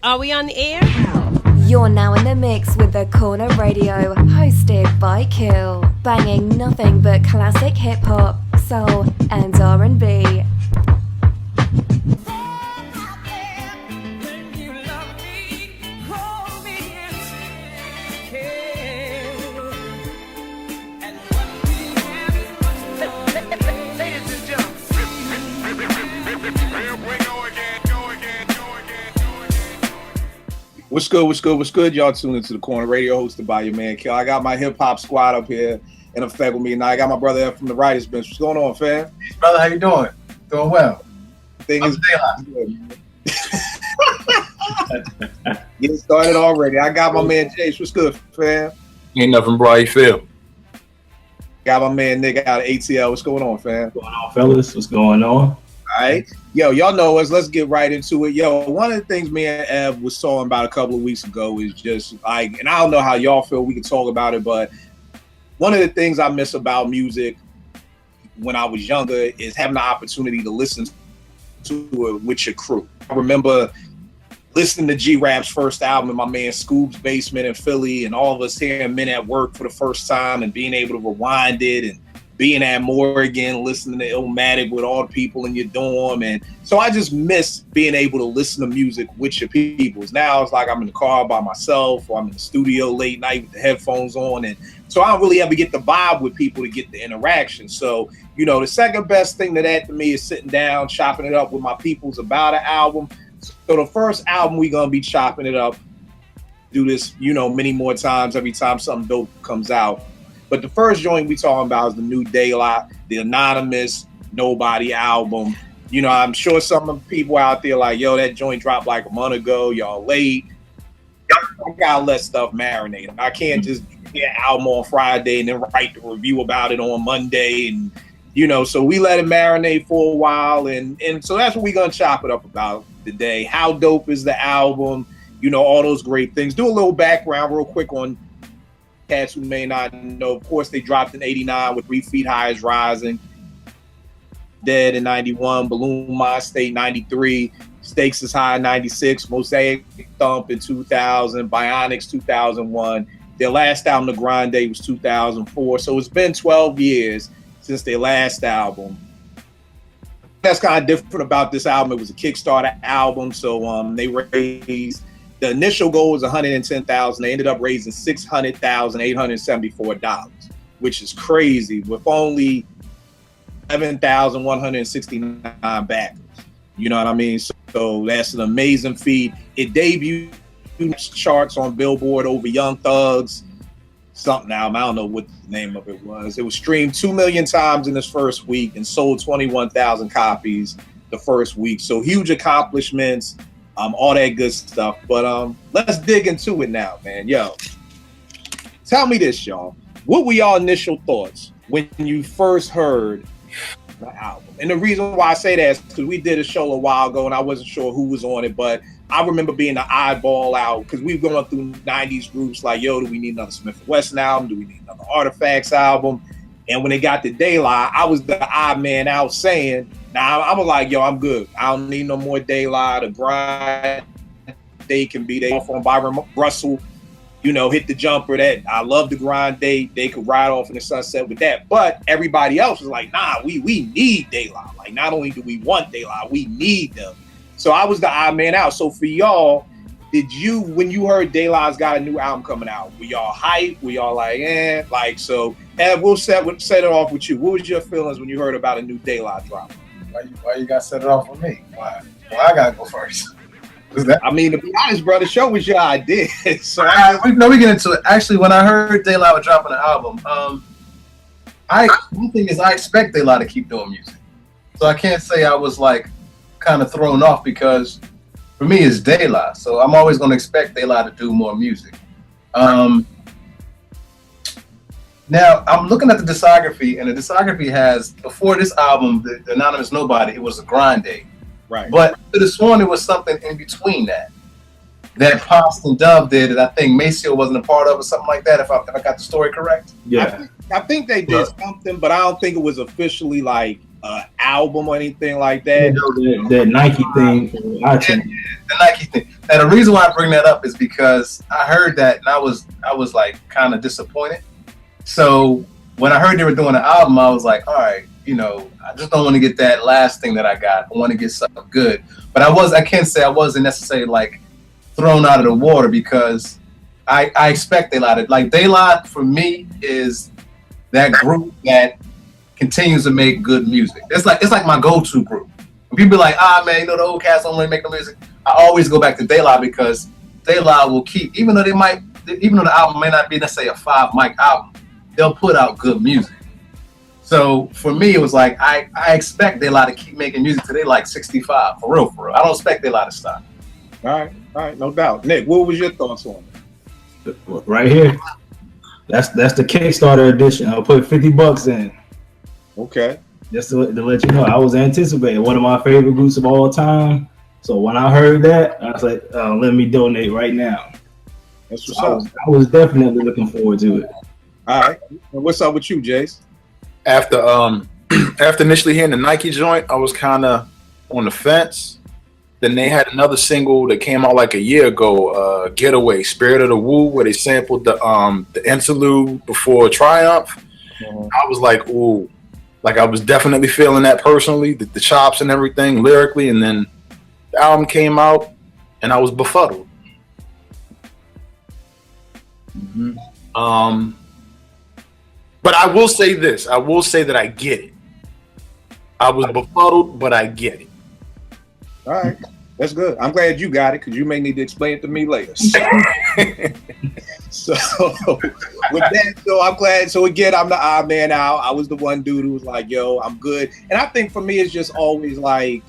Are we on the air? You're now in the mix with The Corner Radio, hosted by Kill, banging nothing but classic hip-hop, soul, and R&B. What's good? What's good? What's good? Y'all tuned into The Corner Radio, hosted by your man Kill. I got my hip hop squad up here in effect with me, and I got my brother F from the writers bench. What's going on, fam? Hey, brother, how you doing? Doing well. Thing is good. Getting started already. I got my man Jace. What's good, fam? Ain't nothing, bro. How you feel? Got my man Nick out of ATL. What's going on, fam? What's going on, fellas? What's going on? All right. Yo, y'all know us. Let's get right into it. Yo, one of the things me and Ev was talking about a couple of weeks ago is just like, and I don't know how y'all feel, we can talk about it, but one of the things I miss about music when I was younger is having the opportunity to listen to it with your crew. I remember listening to G-Rap's first album in my man Scoob's basement in Philly, and all of us hearing Men at Work for the first time and being able to rewind it, and being at Morgan, listening to Illmatic with all the people in your dorm. And so I just miss being able to listen to music with your peoples. Now it's like I'm in the car by myself, or I'm in the studio late night with the headphones on. And so I don't really ever get the vibe with people to get the interaction. So, you know, the second best thing to that to me is sitting down, chopping it up with my peoples about an album. So the first album we're going to be chopping it up, do this, you know, many more times every time something dope comes out. But the first joint we talking about is the new Daylight, the Anonymous Nobody album. You know, I'm sure some of the people out there like, yo, that joint dropped like a month ago. Y'all late. Y'all gotta let stuff marinate. I can't just get an album on Friday and then write the review about it on Monday. And, you know, so we let it marinate for a while. And so that's what we're going to chop it up about today. How dope is the album? You know, all those great things. Do a little background real quick on cats who may not know. Of course, they dropped in 89 with 3 Feet High is Rising, Dead in 91, Balloon Mind State 93, Stakes is High 96, Mosaic Thump in 2000, Bionics 2001. Their last album, The Grande, was 2004. So it's been 12 years since their last album. That's kind of different about this album. It was a Kickstarter album, so they raised. The initial goal was $110,000. They ended up raising $600,874, which is crazy, with only 7,169 backers. You know what I mean? So that's an amazing feat. It debuted charts on Billboard over Young Thug's something album. I don't know what the name of it was. It was streamed 2 million times in its first week and sold 21,000 copies the first week. So huge accomplishments. All that good stuff. But let's dig into it now, man. Yo, tell me this, y'all. What were y'all initial thoughts when you first heard the album? And the reason why I say that is because we did a show a while ago and I wasn't sure who was on it, but I remember being the oddball out because we were going through 90s groups like, yo, do we need another Smith & Wesson album? Do we need another Artifacts album? And when it got to Daylight, I was the odd man out saying, now I'm like, yo, I'm good. I don't need no more Daylight. The Grind Day can be they off on Byron Russell, you know, hit the jumper. That I love the Grind Day. They could ride off in the sunset with that. But everybody else was like, nah, we need Daylight. Like, not only do we want Daylight, we need them. So I was the odd man out. So for y'all, did you, when you heard Daylight's got a new album coming out, were y'all hyped? Were y'all like, eh? Like, so, Ev, we'll set it off with you. What was your feelings when you heard about a new Daylight drop? Why you got to set it off with me? Why I got to go first? I mean, to be honest, bro, the show was your idea. So we get into it. Actually, when I heard Daylight was dropping an album, one thing is I expect Daylight to keep doing music. So I can't say I was like kind of thrown off because for me it's Daylight. So I'm always going to expect Daylight to do more music. Now, I'm looking at the discography, and the discography has, before this album, the Anonymous Nobody, it was a Grind Day. Right. But I could have sworn it was something in between that Post and Dove did that I think Maceo wasn't a part of or something like that, if I got the story correct. Yeah. I think they did something, but I don't think it was officially like an album or anything like You that? know, that Nike thing for iTunes. The Nike thing. And the reason why I bring that up is because I heard that and I was like kind of disappointed. So when I heard they were doing an album, I was like, all right, you know, I just don't want to get that last thing that I got. I want to get something good. But I can't say I wasn't necessarily like thrown out of the water because I expect De La. Like De La for me is that group that continues to make good music. It's like my go-to group. When people be like, man, you know, the old cats don't really make no music. I always go back to De La because De La will keep, even though the album may not be necessarily a 5-mic album, they'll put out good music. So for me, it was like I expect De La to keep making music till they like 65, for real. I don't expect De La to stop. All right, no doubt. Nick, what was your thoughts on it? Right here. That's the Kickstarter edition. I'll put $50 in. Okay. Just to let you know, I was anticipating one of my favorite groups of all time. So when I heard that, I was like, let me donate right now. That's what's So up. I was definitely looking forward to it. All right. And what's up with you, Jace? After after initially hearing the Nike joint, I was kind of on the fence. Then they had another single that came out like a year ago, Getaway, Spirit of the Woo, where they sampled the interlude before Triumph. Mm-hmm. I was like, ooh, like I was definitely feeling that personally, the chops and everything lyrically. And then the album came out and I was befuddled. Mm-hmm. But I will say this. I will say that I get it. I was befuddled, but I get it. All right. That's good. I'm glad you got it because you may need to explain it to me later. So with that, so I'm glad. So again, I'm the odd man out. I was the one dude who was like, yo, I'm good. And I think for me, it's just always like,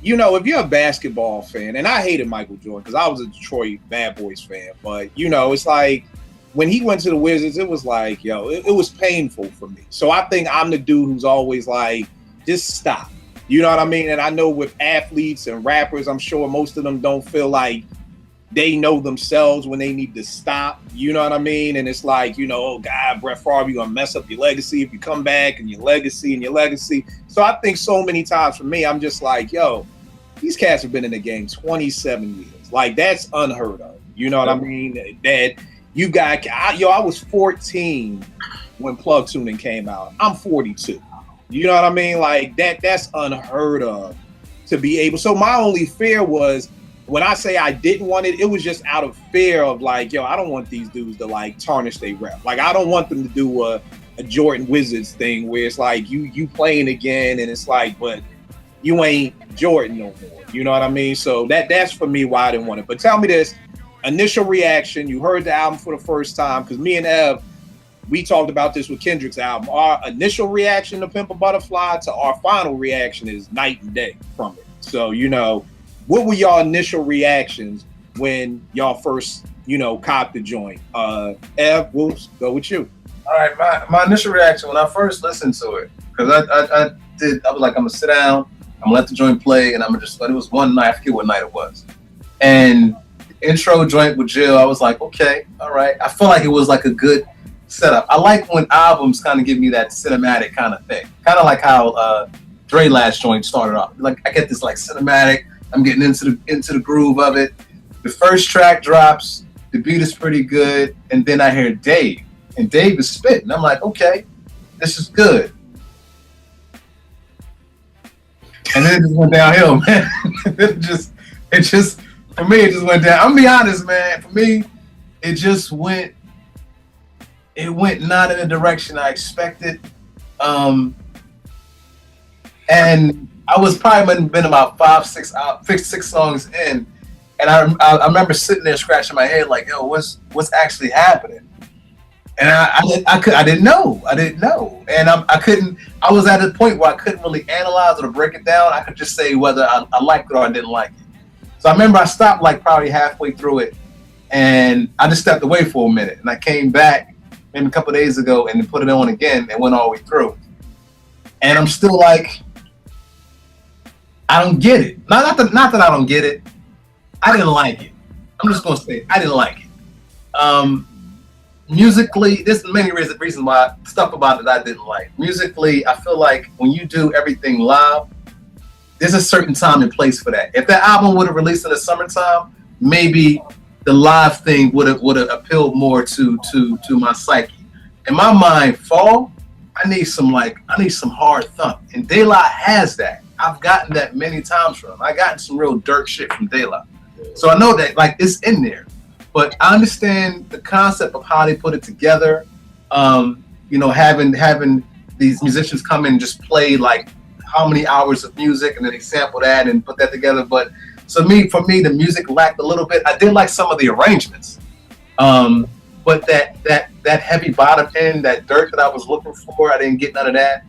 you know, if you're a basketball fan, and I hated Michael Jordan because I was a Detroit Bad Boys fan, but, you know, it's like when he went to the Wizards, it was like, yo, it was painful for me. So I think I'm the dude who's always like, just stop. You know what I mean? And I know with athletes and rappers, I'm sure most of them don't feel like they know themselves when they need to stop. You know what I mean? And it's like, you know, oh God, Brett Favre, you're going to mess up your legacy if you come back and your legacy. So I think so many times for me, I'm just like, yo, these cats have been in the game 27 years. Like, that's unheard of. You know what I mean? That you got, I was 14 when Plug Tuning came out. I'm 42. You know what I mean? Like that's unheard of to be able. So my only fear was when I say I didn't want it, it was just out of fear of like, yo, I don't want these dudes to like tarnish their rep. Like I don't want them to do a Jordan Wizards thing where it's like you playing again and it's like, but you ain't Jordan no more. You know what I mean? So that's for me why I didn't want it. But tell me this initial reaction. You heard the album for the first time because me and Ev, we talked about this with Kendrick's album. Our initial reaction to Pimp a Butterfly to our final reaction is night and day from it. So, you know, what were y'all initial reactions when y'all first, you know, copped the joint? Ev, we'll go with you. All right, my initial reaction when I first listened to it, because I was like, I'm gonna sit down, I'm gonna let the joint play, and I'm gonna just. But it was one night, I forget what night it was, and the intro joint with Jill, I was like, okay, all right. I feel like it was like a good setup. I like when albums kind of give me that cinematic kind of thing, kind of like how Dre last joint started off. Like I get this like cinematic. I'm getting into the groove of it. The first track drops, the beat is pretty good, and then I hear Dave, and Dave is spitting. I'm like, okay, this is good. And then it just went downhill, man. it just for me it just went down. I'm gonna be honest, man. For me, it just went. It went not in the direction I expected. And I was probably been about 6 songs in. And I remember sitting there scratching my head like, yo, what's actually happening? And I didn't know. And I was at a point where I couldn't really analyze or break it down. I could just say whether I liked it or I didn't like it. So I remember I stopped like probably halfway through it and I just stepped away for a minute and I came back maybe a couple of days ago and put it on again and went all the way through. And I'm still like, I don't get it. Not that I don't get it. I didn't like it. I'm just gonna say I didn't like it. musically, there's many reasons why stuff about it I didn't like. Musically, I feel like when you do everything live, there's a certain time and place for that. If that album would have released in the summertime, maybe the live thing would have appealed more to my psyche. In my mind, fall, I need some hard thump, and De La has that. I've gotten that many times from him. I gotten some real dirt shit from De La, so I know that like it's in there. But I understand the concept of how they put it together. You know, having these musicians come in and just play like how many hours of music, and then they sample that and put that together. But for me, the music lacked a little bit. I did like some of the arrangements, but that heavy bottom end, that dirt that I was looking for, I didn't get none of that.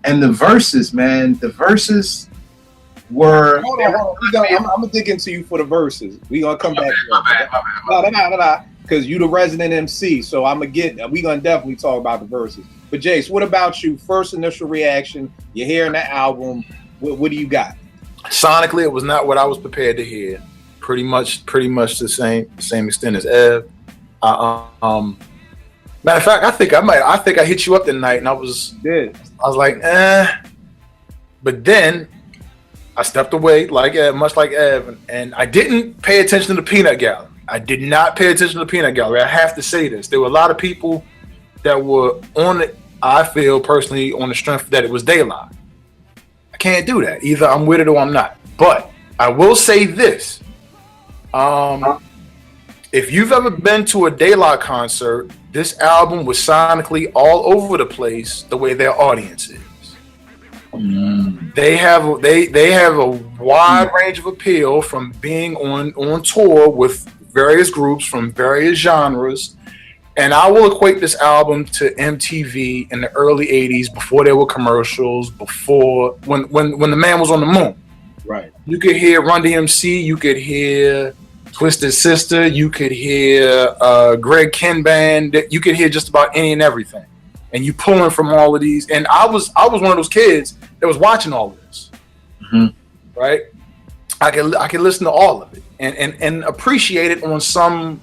And the verses, man, were. Hold on. I'm gonna dig into you for the verses. We gonna come back. No, because you the resident MC, so we gonna definitely talk about the verses. But Jace, what about you? First initial reaction, you're hearing the album. What do you got? Sonically, it was not what I was prepared to hear. Pretty much the same extent as Ev. Matter of fact, I think I hit you up that night, and I was like, But then I stepped away, much like Ev, and I didn't pay attention to the peanut gallery. I did not pay attention to the peanut gallery. I have to say this. There were a lot of people that were on it, I feel personally, on the strength that it was De La. I can't do that. Either I'm with it or I'm not. But I will say this. If you've ever been to a De La concert, this album was sonically all over the place the way their audience is. They have a wide range of appeal from being on tour with various groups from various genres. And I will equate this album to MTV in the early 80s, before there were commercials, before when the man was on the moon. Right. You could hear Run DMC, you could hear Twisted Sister, you could hear Greg Ken Band, you could hear just about any and everything. And you pulling from all of these. And I was one of those kids that was watching all of this. Mm-hmm. Right? I could listen to all of it and appreciate it on some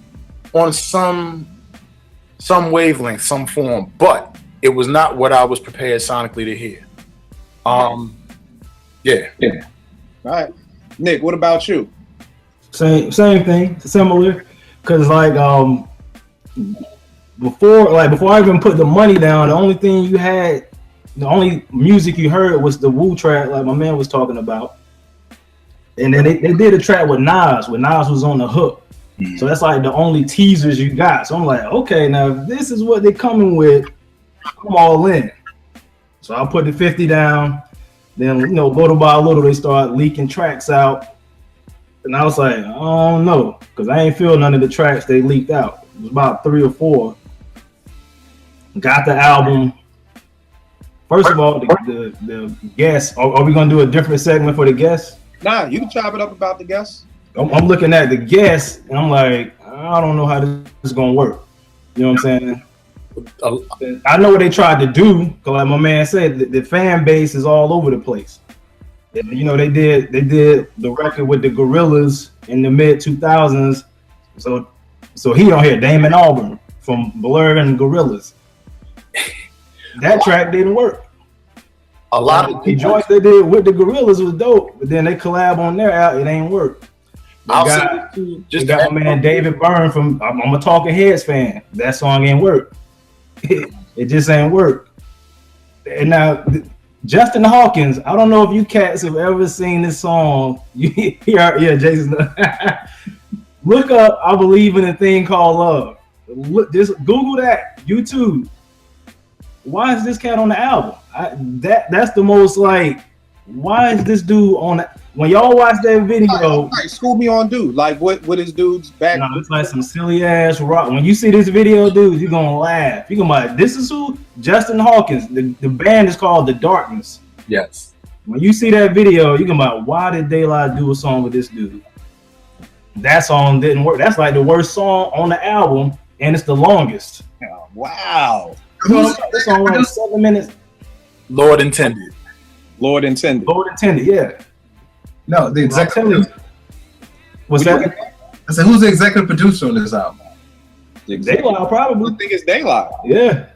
wavelength, some form, but it was not what I was prepared sonically to hear. Yeah. All right. Nick, what about you? Same thing, similar. Cause like before I even put the money down, the only music you heard was the Wu track, like my man was talking about. And then they did a track with Nas, when Nas was on the hook. So that's like the only teasers you got. So I'm like, okay, now if this is what they're coming with, I'm all in. So I put the 50 down. Then, little by little, they start leaking tracks out. And I was like, I don't know, because I ain't feel none of the tracks they leaked out. It was about 3 or 4. Got the album. First of all, the guests. Are we going to do a different segment for the guests? Nah, you can chop it up about the guests. I'm looking at the guests, and I'm like, I don't know how this is going to work. You know what I'm saying? I know what they tried to do, because like my man said, the fan base is all over the place. They did the record with the Gorillas in the mid 2000s. So he don't hear Damon Albarn from Blur and Gorillas. That track didn't work. A lot of the joints they did with the Gorillas was dope, but then they collab on their out, it ain't work. Got my man David Byrne from I'm a Talking Heads fan. That song ain't work. It just ain't work. And now Justin Hawkins, I don't know if you cats have ever seen this song. Jason. Look up I Believe in a Thing Called Love. Just Google that, YouTube. Why is this cat on the album? That's the most like, why is this dude on the, when y'all watch that video? Like, school me on dude. Like what is dude's back? No, it's like some silly ass rock. When you see this video, dude, you're gonna laugh. You're gonna be like, this is who? Justin Hawkins. The band is called The Darkness. Yes. When you see that video, you're gonna be like, why did De La do a song with this dude? That song didn't work. That's like the worst song on the album, and it's the longest. Oh, wow. This song like 7 minutes. Lord intended, yeah. No, the executive. What's that? I said, who's the executive producer on this album? Daylight probably. I think it's Daylight. Yeah.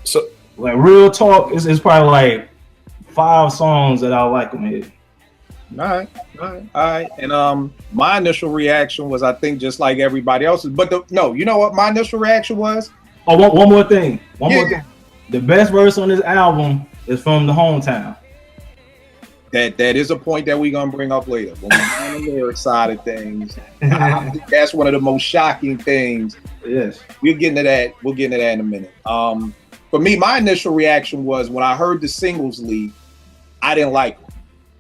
So like real talk, it's probably like 5 songs that I like them here. All right. And my initial reaction was, I think, just like everybody else's. But you know what my initial reaction was? Oh, one more thing. One more thing. The best verse on this album is from the Hometown. That is a point that we're gonna bring up later. When we're on the lyric side of things, I think that's one of the most shocking things. Yes. We'll get into that. We'll get into that in a minute. For me, my initial reaction was when I heard the singles leak, I didn't like it.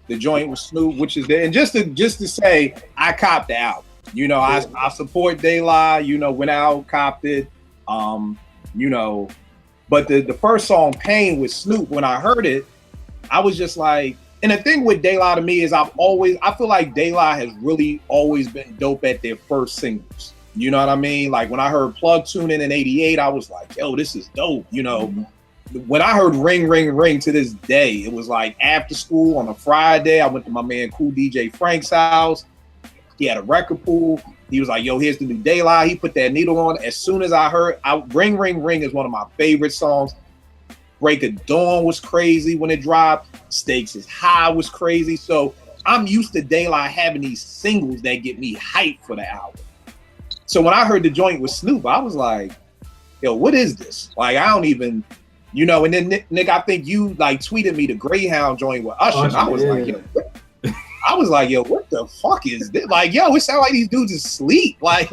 The joint with Snoop, which is there, and just to say, I copped the album. You know, I support De La. You know, went out, copped it. You know, but the first song, Pain with Snoop, when I heard it, I was just like, and the thing with De La to me is I feel like De La has really always been dope at their first singles. You know what I mean? Like when I heard Plug Tune in '88, I was like, yo, this is dope. You know, when I heard Ring, Ring, Ring to this day, it was like after school on a Friday, I went to my man Cool DJ Frank's house. He had a record pool. He was like, yo, here's the new De La. He put that needle on. As soon as I heard, Ring, Ring, Ring is one of my favorite songs. Break of Dawn was crazy when it dropped. Stakes is High was crazy. So I'm used to De La having these singles that get me hyped for the album. So when I heard the joint with Snoop, I was like, yo, what is this? Like, I don't even, you know, and then Nick, I think you like tweeted me the Greyhound joint with Usher. And I was like, yo, what the fuck is this? Like, yo, it sounds like these dudes is asleep. Like,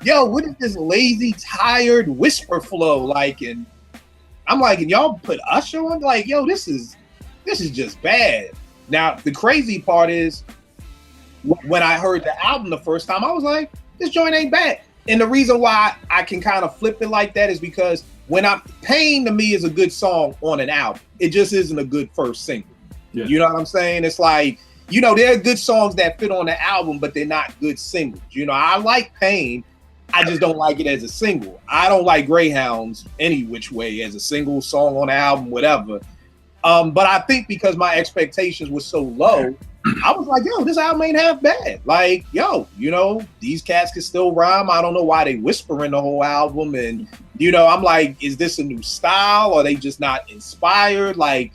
yo, what is this lazy, tired whisper flow? Like, and I'm like, and y'all put Usher on? Like, yo, this is just bad. Now, the crazy part is when I heard the album the first time, I was like, this joint ain't bad. And the reason why I can kind of flip it like that is because Pain to me is a good song on an album. It just isn't a good first single. Yeah. You know what I'm saying? It's like, you know, there are good songs that fit on the album, but they're not good singles. You know, I like Pain. I just don't like it as a single. I don't like Greyhounds any which way as a single song on the album, whatever. But I think because my expectations were so low, I was like, yo, this album ain't half bad. Like, yo, you know, these cats can still rhyme. I don't know why they whispering the whole album. And, you know, I'm like, is this a new style? Or are they just not inspired? Like,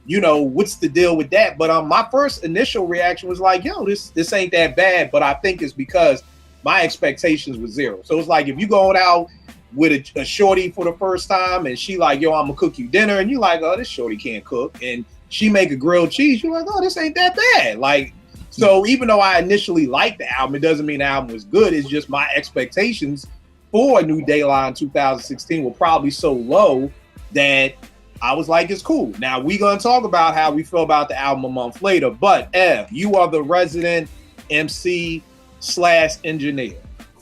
you know, what's the deal with that? But my first initial reaction was like, yo, this ain't that bad. But I think it's because my expectations were zero. So it's like if you going out with a shorty for the first time and she like, yo, I'm gonna cook you dinner, and you like, oh, this shorty can't cook, and she make a grilled cheese, you're like, oh, this ain't that bad. Like, so even though I initially liked the album, it doesn't mean the album was good. It's just my expectations for a new De La in 2016 were probably so low that I was like, it's cool. Now we gonna talk about how we feel about the album a month later, but Ev, you are the resident MC/engineer.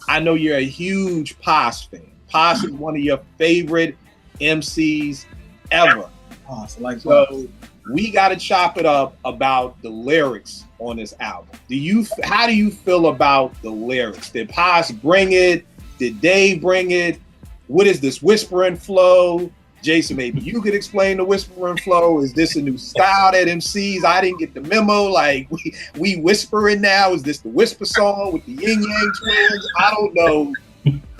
I know you're a huge Pos fan. Pos is one of your favorite MCs ever. So we got to chop it up about the lyrics on this album. How do you feel about the lyrics? Did Pos bring it? Did Dave bring it? What is this whispering flow? Jason, maybe you could explain the whispering flow. Is this a new style that MCs? I didn't get the memo. Like we whispering now. Is this the whisper song with the Yin Yang Twins? I don't know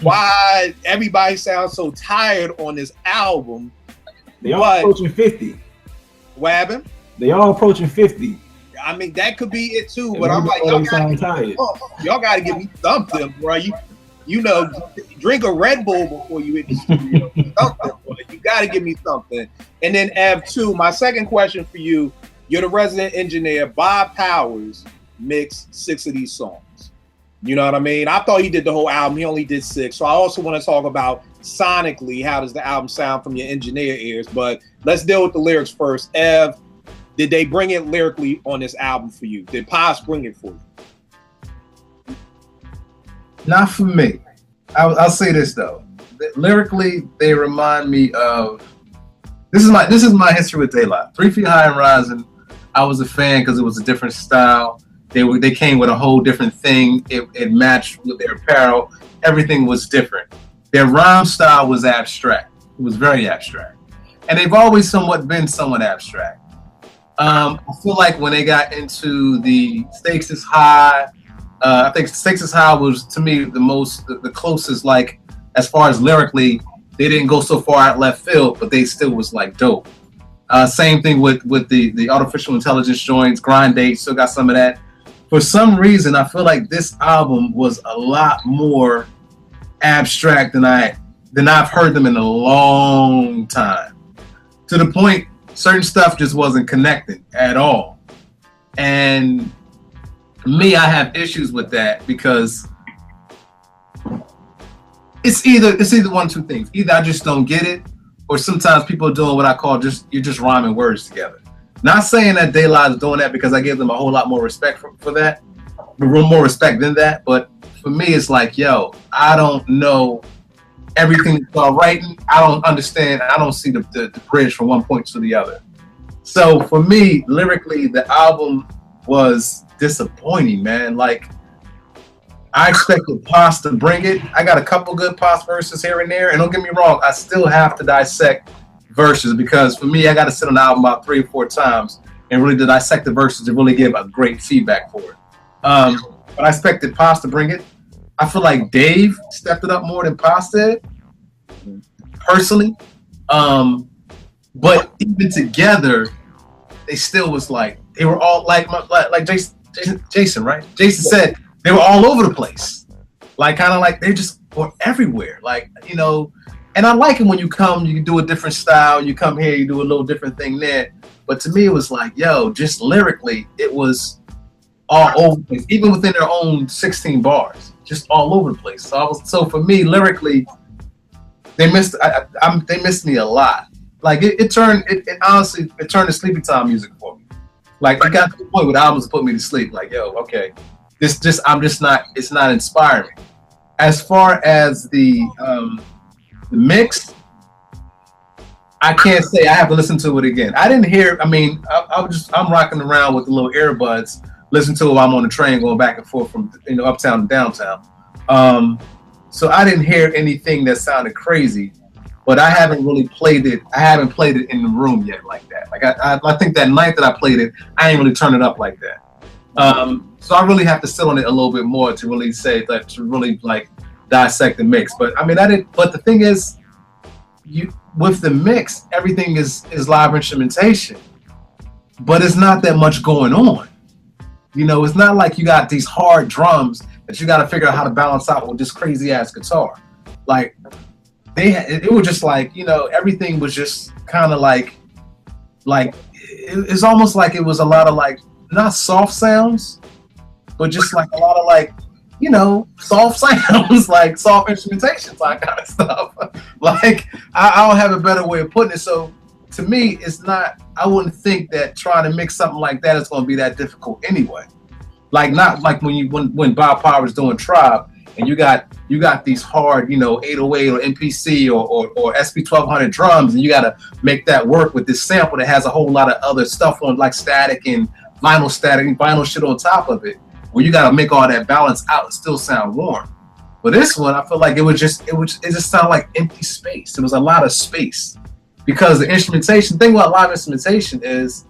why everybody sounds so tired on this album. They all approaching 50. What happened? They all approaching 50. I mean, that could be it too. But I'm like, y'all gotta give me something, bro. You know, drink a Red Bull before you hit the studio. Something, you gotta give me something. And then Av 2, my second question for you, you're the resident engineer. Bob Powers mixed 6 of these songs. You know what I mean? I thought he did the whole album. He only did 6. So I also want to talk about sonically, how does the album sound from your engineer ears? But let's deal with the lyrics first. Ev, did they bring it lyrically on this album for you? Did Pos bring it for you? Not for me. I'll say this though. Lyrically, they remind me of this is my history with De La. 3 Feet High and Rising. I was a fan because it was a different style. They came with a whole different thing. It matched with their apparel. Everything was different. Their rhyme style was abstract. It was very abstract, and they've always been somewhat abstract. I feel like when they got into the Stakes is High, I think Stakes is High was to me the closest, like as far as lyrically, they didn't go so far out left field, but they still was like dope. Same thing with the artificial intelligence joints, Grind Date, still got some of that. For some reason, I feel like this album was a lot more abstract than I've heard them in a long time. To the point, certain stuff just wasn't connecting at all. And me, I have issues with that because it's either one of two things. Either I just don't get it, or sometimes people are doing what I call you're just rhyming words together. Not saying that De La is doing that because I give them a whole lot more respect for that, more respect than that. But for me, it's like, yo, I don't know everything y'all writing. I don't understand. I don't see the bridge from one point to the other. So for me, lyrically, the album was disappointing, man. Like, I expected Pos to bring it. I got a couple good Pos verses here and there. And don't get me wrong, I still have to dissect verses because for me, I got to sit on the album about 3 or 4 times and really to dissect the verses to really give a great feedback for it. But I expected Pos to bring it. I feel like Dave stepped it up more than Pos did, personally. But even together, they still was like, they were all like Jason, right? Jason said they were all over the place. Like, kind of like they just were everywhere. Like, you know, and I like it when you come, you do a different style, you come here, you do a little different thing there. But to me, it was like, yo, just lyrically, it was all over the place, even within their own 16 bars, just all over the place. So for me, lyrically, they missed me a lot. Like it honestly turned to sleepy time music for me. Like, I got to the point where the albums put me to sleep. Like, yo, okay, it's not inspiring. As far as the mix, I can't say I have to listen to it again. I didn't hear. I mean, I'm rocking around with the little earbuds, listen to it while I'm on the train going back and forth from uptown to downtown. So I didn't hear anything that sounded crazy. But I haven't really played it. I haven't played it in the room yet like that. Like I think that night that I played it, I ain't really turned it up like that. So I really have to sit on it a little bit more to really say that, to really like dissect the mix. But I mean, I didn't. But the thing is, with the mix, everything is live instrumentation, but it's not that much going on. You know, it's not like you got these hard drums that you got to figure out how to balance out with this crazy ass guitar. Like. It was just like, you know, everything was just kind of like it's almost like it was a lot of like, not soft sounds, but just like a lot of like, you know, soft sounds, like soft instrumentation, like kind of stuff. Like, I don't have a better way of putting it. So to me, it's not, I wouldn't think that trying to mix something like that is going to be that difficult anyway. Like, not like when Bob Power was doing Tribe, and you got these hard, you know, 808 or MPC or SP1200 drums, and you got to make that work with this sample that has a whole lot of other stuff on, like static and vinyl shit on top of it, where you got to make all that balance out and still sound warm. But this one, I feel like it just sounded like empty space. It was a lot of space because the instrumentation thing about live instrumentation is,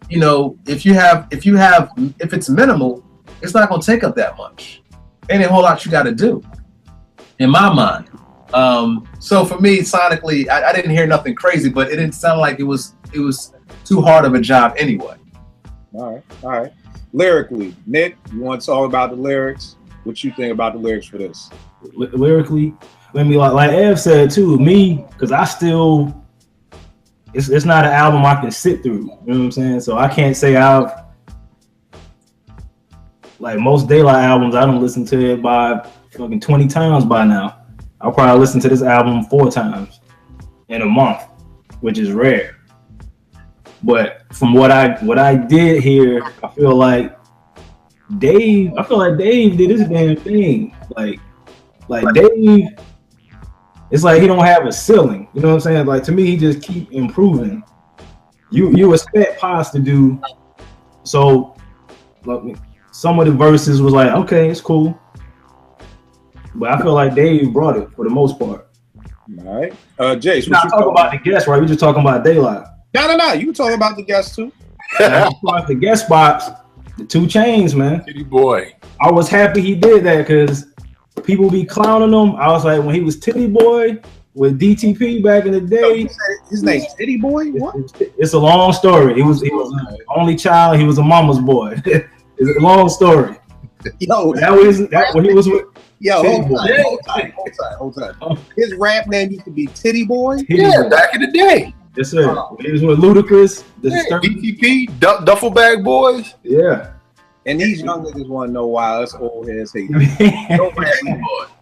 you know, if it's minimal, it's not going to take up that much. Ain't a whole lot you got to do, in my mind. So for me, sonically, I didn't hear nothing crazy, but it didn't sound like it was too hard of a job anyway. All right. Lyrically, Nick, you want to talk about the lyrics? What you think about the lyrics for this? Lyrically, I mean, like Ev said too, me, because I still, it's not an album I can sit through. You know what I'm saying? So I can't say I've. Like most Daylight albums, I don't listen to it by fucking 20 times by now. I'll probably listen to this album 4 times in a month, which is rare. But from what I did hear, I feel like Dave did his damn thing. Like Dave, it's like he don't have a ceiling. You know what I'm saying? Like, to me, he just keep improving. You expect Pos to do so. Like, some of the verses was like, okay, it's cool. But I feel like Dave brought it for the most part. All right. Jace, we're not talking about the guests, right? We're just talking about Daylight. No. You can talk about the guests too. As far as the guest spots, The 2 Chainz, man. Titty boy. I was happy he did that because people be clowning him. I was like, when he was Titty Boy with DTP back in the day. His name's Titty Boy? What? It's a long story. He was an only child. He was a mama's boy. It's a long story. Yo, that when he was with. Yo, Titty hold on. His rap name used to be Titty Boy? Back in the day. Yes, sir. When he was with Ludacris. DTP, Duffel Bag Boys. Yeah. And these young niggas want to know why us old heads hate him.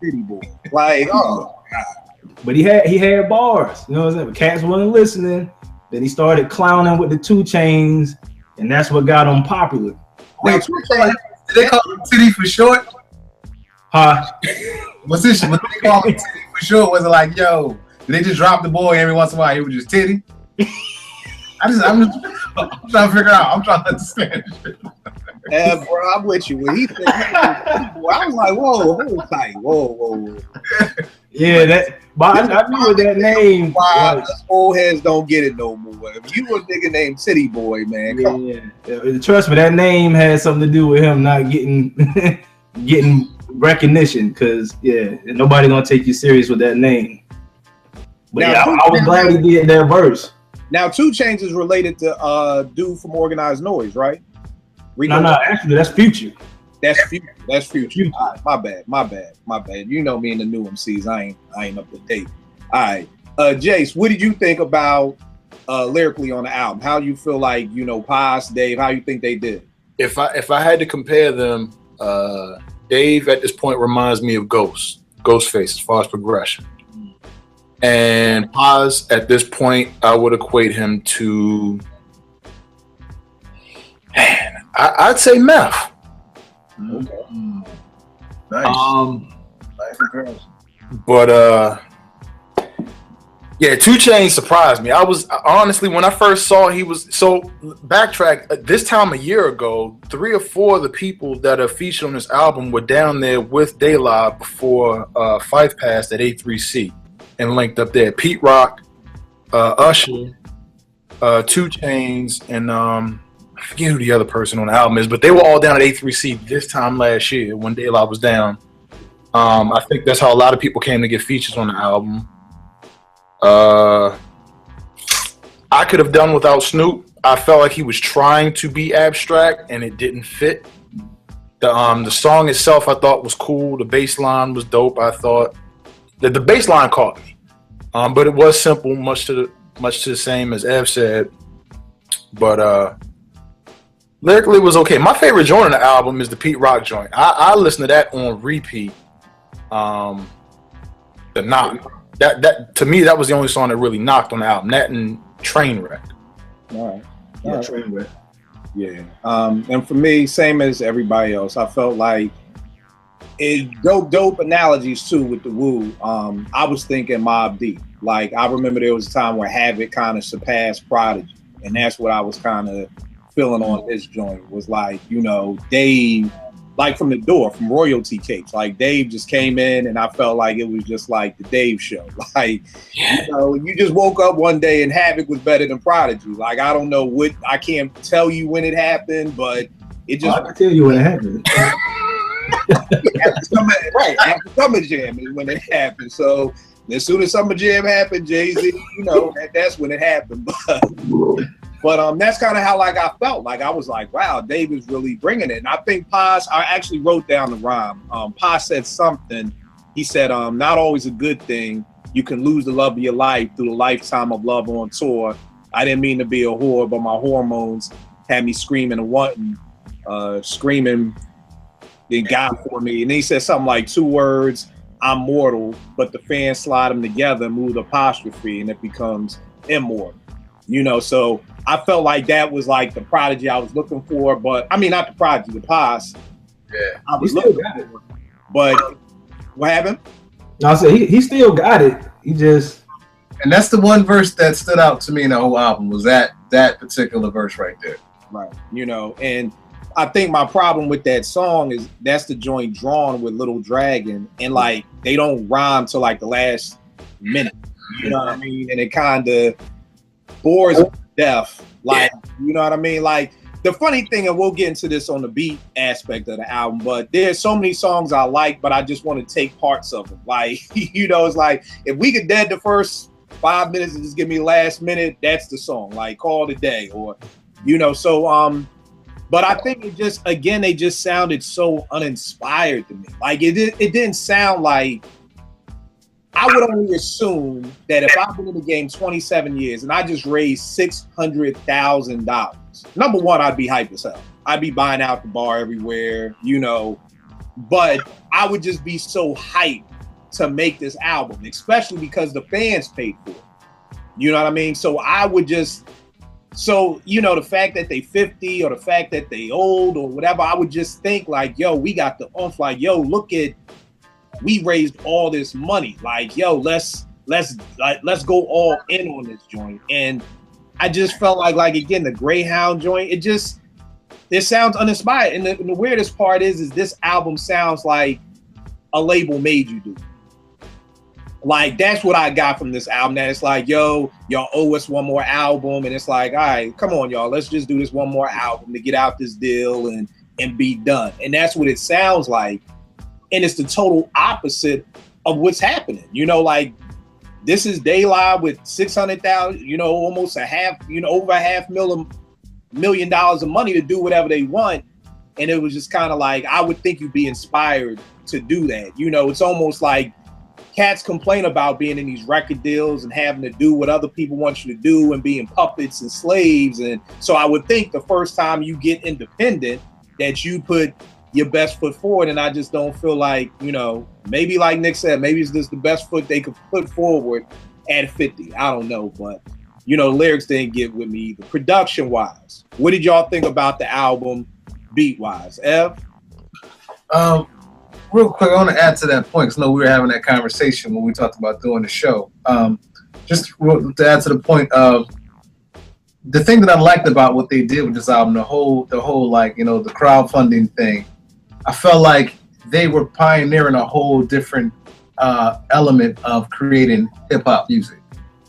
Titty Boy. Like, oh, God. But he had bars. You know what I'm saying? But cats wasn't listening. Then he started clowning with the 2 Chainz, and that's what got him popular. Wait, did they call him Titty for short? Huh? What they call him Titty for short? Was it like, yo, did they just drop the boy every once in a while? He was just Titty? I'm trying to figure out. I'm trying to understand. Bro, I'm with you. When he said, I was like, whoa, hold tight. Whoa. Yeah, but I knew that name. Why us old heads don't get it no more. If you a nigga named Titty Boy, man, come on. Yeah. Trust me, that name had something to do with him not getting recognition, because nobody gonna take you serious with that name. But now, I was glad he did that verse. Now 2 Chainz is related to dude from Organized Noise, right? No, actually that's Future. That's Future. All right, my bad. You know me and the new MCs. I ain't up to date. All right. Jace, what did you think about lyrically on the album? How you feel like, Paz, Dave, how you think they did? If I had to compare them, Dave at this point reminds me of Ghostface as far as progression. And Paz at this point, I would equate him to, I'd say Meth. Okay. Nice. Nice comparison. But 2 Chainz surprised me. I was honestly, when I first saw he was, so backtrack, this time a year ago, 3 or 4 of the people that are featured on this album were down there with De La before Fife passed at A3C and linked up there. Pete Rock, Usher, 2 Chainz, and I forget who the other person on the album is, but they were all down at A3C this time last year when De La was down. I think that's how a lot of people came to get features on the album. I could have done without Snoop. I felt like he was trying to be abstract and it didn't fit. The song itself I thought was cool. The bass line was dope. I thought that the bass line caught me. But it was simple, much to the same as Ev said. But lyrically it was okay. My favorite joint on the album is the Pete Rock joint. I listen to that on repeat. The Knock. That to me, that was the only song that really knocked on the album. That and Trainwreck. All right. Trainwreck. Yeah. And for me, same as everybody else, I felt like it dope analogies too with the Wu. I was thinking Mobb Deep. Like I remember there was a time where Havoc kind of surpassed Prodigy, and that's what I was kind of feeling on this joint. Was like, Dave, like from the door, from Royalty Capes, like Dave just came in, and I felt like it was just like the Dave show. Like, you just woke up one day and Havoc was better than Prodigy. Like I don't know I can't tell you when it happened, but it just. I can tell you when it happened. After Summer Jam is when it happened. So as soon as Summer Jam happened, Jay-Z, that's when it happened. But that's kind of how I felt. Like I was like, wow, Dave is really bringing it. And I think Paz, I actually wrote down the rhyme. Paz said something. He said, not always a good thing. You can lose the love of your life through the lifetime of love on tour. I didn't mean to be a whore, but my hormones had me screaming and wanting, screaming then God for me. And then he said something like 2 words, I'm mortal, but the fans slide them together, move the apostrophe, and it becomes immortal. So I felt like that was like the Prodigy I was looking for, but I mean, not the Prodigy, the Paz. Yeah. I was looking for. But what happened? No, I said he still got it. He just. And that's the one verse that stood out to me in the whole album was that particular verse right there. Right. And I think my problem with that song is that's the joint drawn with Little Dragon, and like they don't rhyme till like the last minute. You know what I mean? And it kind of bores me to death. Like, you know what I mean? Like the funny thing, and we'll get into this on the beat aspect of the album, but there's so many songs I like, but I just want to take parts of them. Like, you know, it's like, if we could dead the first 5 minutes and just give me last minute, that's the song. Like, call it a day, or, you know, so, but I think it just, again, they just sounded so uninspired to me. Like, it didn't sound like, I would only assume that if I've been in the game 27 years and I just raised $600,000, number one, I'd be hype as hell. I'd be buying out the bar everywhere, you know, but I would just be so hyped to make this album, especially because the fans paid for it. You know what I mean? So I would just, so, you know, the fact that they 50 or the fact that they old or whatever, I would just think like, yo, we got the oomph, like, yo, look at, we raised all this money. Like, yo, let's go all in on this joint. And I just felt like again, the Greyhound joint, it sounds uninspired. And the weirdest part is this album sounds like a label made you do. Like, that's what I got from this album. That it's like, yo, y'all owe us one more album. And it's like, all right, come on, y'all, let's just do this one more album to get out this deal and be done. And that's what it sounds like. And it's the total opposite of what's happening. You know, like, this is Daylight with 600,000, you know, almost a half, you know, over $500,000 of money to do whatever they want. And it was just kind of like, I would think you'd be inspired to do that. You know, it's almost like cats complain about being in these record deals and having to do what other people want you to do and being puppets and slaves. And so I would think the first time you get independent that you put your best foot forward, and I just don't feel like, you know, maybe like Nick said, maybe it's just the best foot they could put forward at 50. I don't know, but, you know, lyrics didn't get with me either. Production-wise, what did y'all think about the album beat-wise? Ev? Real quick, I want to add to that point, because I know we were having that conversation when we talked about doing the show. Just to add to the point of, the thing that I liked about what they did with this album, the whole like, you know, the crowdfunding thing, I felt like they were pioneering a whole different element of creating hip hop music,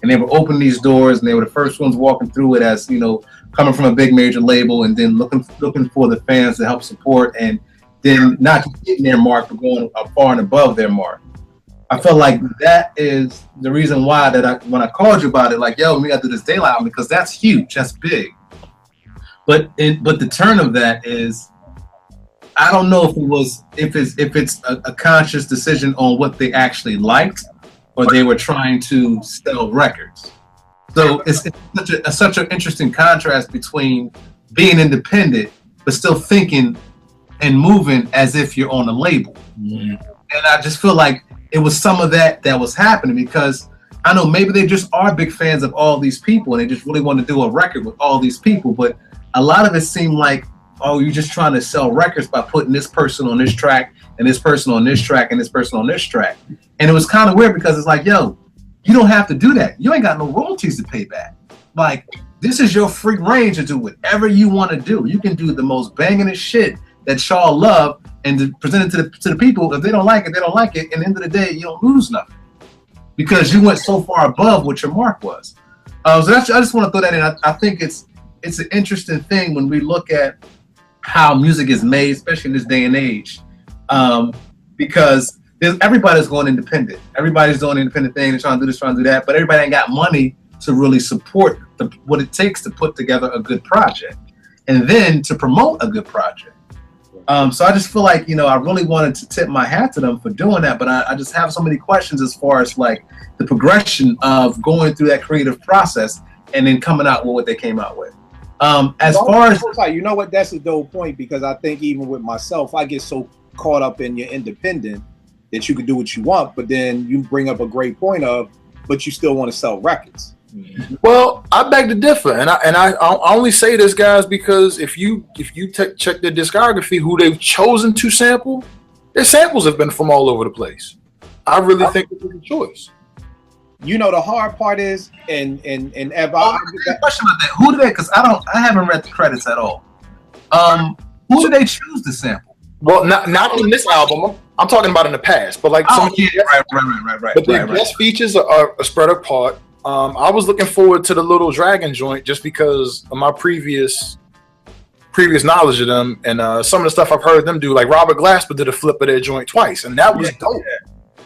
and they were opening these doors, and they were the first ones walking through it as, you know, coming from a big major label, and then looking for the fans to help support, and then not just getting their mark, but going far and above their mark. I felt like that is the reason why when I called you about it, like, yo, we got to do this Daylight album, because that's huge, that's big. But the turn of that is, I don't know if it's a conscious decision on what they actually liked, or they were trying to sell records. So it's such an interesting contrast between being independent but still thinking and moving as if you're on a label. Mm-hmm. And I just feel like it was some of that was happening, because I know maybe they just are big fans of all these people and they just really want to do a record with all these people, but a lot of it seemed like, oh, you're just trying to sell records by putting this person on this track and this person on this track and this person on this track. And it was kind of weird, because it's like, yo, you don't have to do that. You ain't got no royalties to pay back. Like, this is your free range to do whatever you want to do. You can do the most banging shit that y'all love and to present it to the people. If they don't like it, they don't like it. And at the end of the day, you don't lose nothing, because you went so far above what your mark was. So I just want to throw that in. I think it's an interesting thing when we look at how music is made, especially in this day and age, because everybody's going independent. Everybody's doing independent thing. They're trying to do this, trying to do that, but everybody ain't got money to really support what it takes to put together a good project and then to promote a good project. So I just feel like, you know, I really wanted to tip my hat to them for doing that, but I just have so many questions as far as like the progression of going through that creative process and then coming out with what they came out with. As far as, you know what, that's a dope point, because I think even with myself, I get so caught up in your independent that you can do what you want, but then you bring up a great point of, but you still want to sell records. Well, I beg to differ, and I only say this, guys, because if you check their discography, who they've chosen to sample, their samples have been from all over the place. I really think it's a good choice. You know, the hard part is, and Ev, I have a question about that. Who do they? Because I haven't read the credits at all. Who do they choose to sample? Well, not in this album. I'm talking about in the past, but like right. But the guest features are spread apart. I was looking forward to the Little Dragon joint just because of my previous previous knowledge of them, and some of the stuff I've heard them do, like Robert Glasper did a flip of their joint twice, and that was dope.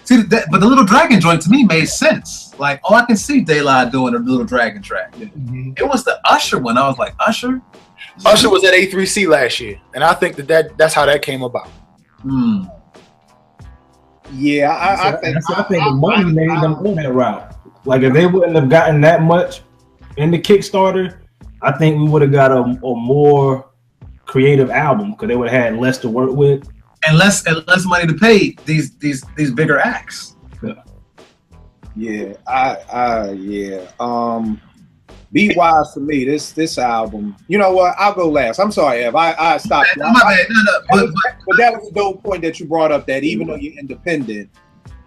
See, but the Little Dragon joint to me made sense. Like, oh, I can see De La doing a Little Dragon track. Mm-hmm. It was the Usher one. I was like, Usher was at A3C last year, and I think that's how that came about. Yeah, I think the money made them go that route. Like, if they wouldn't have gotten that much in the Kickstarter, I think we would have got a more creative album because they would have had less to work with and less money to pay these bigger acts. Yeah, Be Wise for me. This album. You know what? I'll go last. I'm sorry, Ev. I stopped. My bad. No, but that was a dope point that you brought up. That even though you're independent,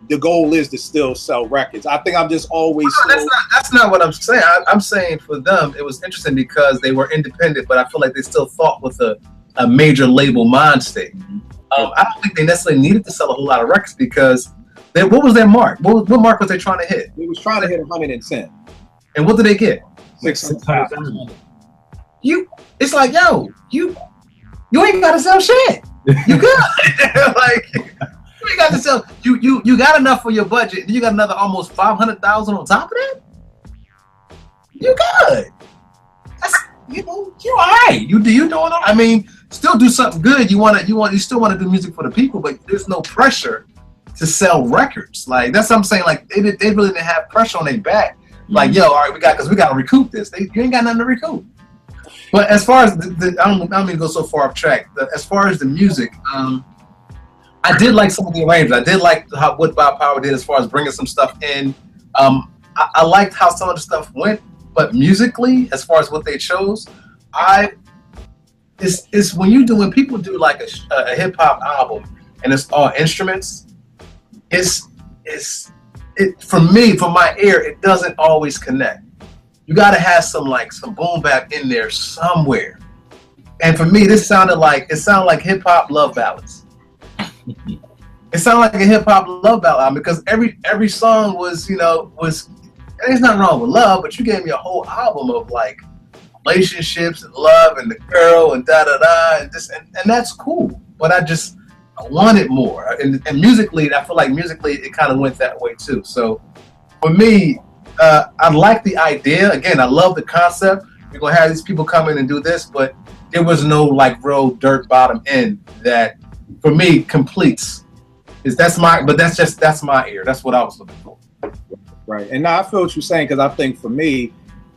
the goal is to still sell records. I think I'm just always. No, that's not what I'm saying. I'm saying for them, it was interesting because they were independent, but I feel like they still thought with a major label mind state. I don't think they necessarily needed to sell a whole lot of records because what was their mark? What mark was they trying to hit? They was trying to hit 110. And what did they get? 600. It's like, yo, you ain't got to sell shit. You good? Like, you ain't got to sell. You got enough for your budget. You got another almost 500,000 on top of that. You good? That's you all right. You doing all right. I mean, still do something good. You still want to do music for the people, but there's no pressure to sell records. Like, that's what I'm saying. Like, they really didn't have pressure on their back. Like, yo, all right, we got to recoup this. You ain't got nothing to recoup. But as far as I don't mean to go so far off track. As far as the music, I did like some of the arrangements. I did like what Bob Power did as far as bringing some stuff in. I liked how some of the stuff went, but musically, as far as what they chose, it's when people do like a hip hop album and it's all instruments, for me, for my ear, it doesn't always connect. You got to have some boom bap in there somewhere. And for me, this sounded like hip hop love ballads. It sounded like a hip hop love ballad because every song was there's nothing wrong with love, but you gave me a whole album of like relationships and love and the girl and da da da and this and that's cool. But I wanted more, and musically, I feel like it kind of went that way too. So for me, I like the idea. Again, I love the concept. You're gonna have these people come in and do this, but there was no like real dirt bottom end that for me completes. That's my ear. That's what I was looking for. Right, and now I feel what you're saying because I think for me,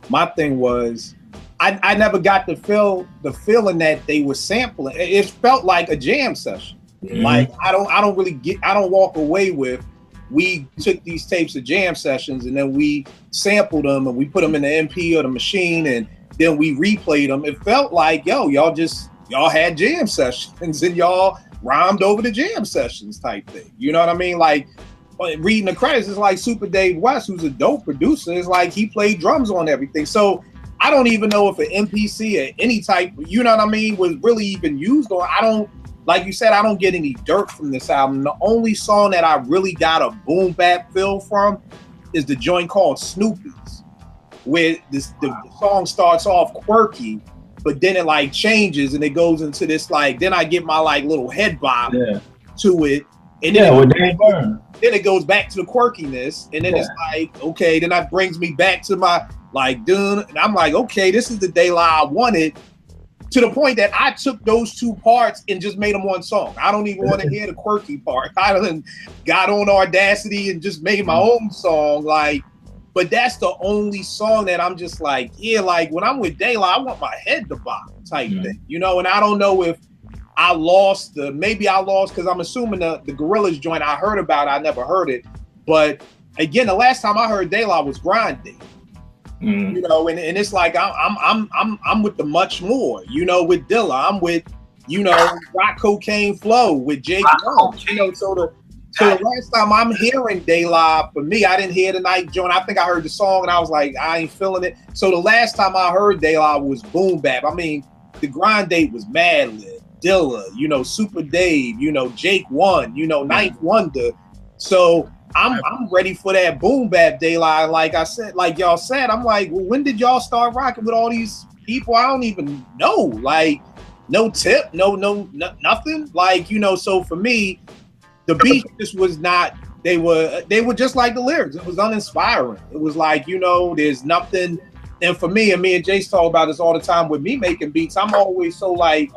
my thing was I never got the feeling that they were sampling. It felt like a jam session. Mm-hmm. Like I don't walk away with we took these tapes of jam sessions and then we sampled them and we put them in the MP or the machine and then we replayed them. It felt like y'all had jam sessions and y'all rhymed over the jam sessions type thing. You know what I mean? Like reading the credits, it's like Super Dave West, who's a dope producer, it's like he played drums on everything. So I don't even know if an MPC or any type, you know what I mean, was really even used on. Like you said, I don't get any dirt from this album. The only song that I really got a boom bap feel from is the joint called Snoopy's, where the song starts off quirky, but then it like changes and it goes into this like, then I get my like little head bob to it. And then it goes back to the quirkiness. And then it's like, okay, then that brings me back to my like, dun, and I'm like, okay, this is the De La I wanted. To the point that I took those two parts and just made them one song. I don't even want to hear the quirky part. I got on Audacity and just made my own song. Like, but that's the only song that I'm just like, yeah, like when I'm with De La, I want my head to bop type thing, And I don't know if I lost because I'm assuming the Gorillaz joint I heard about, I never heard it. But again, the last time I heard De La was Grinding. And it's like I'm with the much more, with Dilla. I'm with, Rock Cocaine Flow with Jake Long. So the last time I'm hearing De La, for me, I didn't hear the night joint. I think I heard the song and I was like, I ain't feeling it. So the last time I heard De La was Boom Bap. I mean, the grind date was Mad Lib, Dilla, Super Dave, Jake One, Ninth Wonder. So I'm ready for that boom bap De La. Like I said, like y'all said, I'm like, well, when did y'all start rocking with all these people? I don't even know. Like, no tip, nothing. Like, you know, so for me, the beat just was not. They were just like the lyrics. It was uninspiring. It was like, you know, there's nothing. And for me, and Jace talk about this all the time with me making beats, I'm always so like,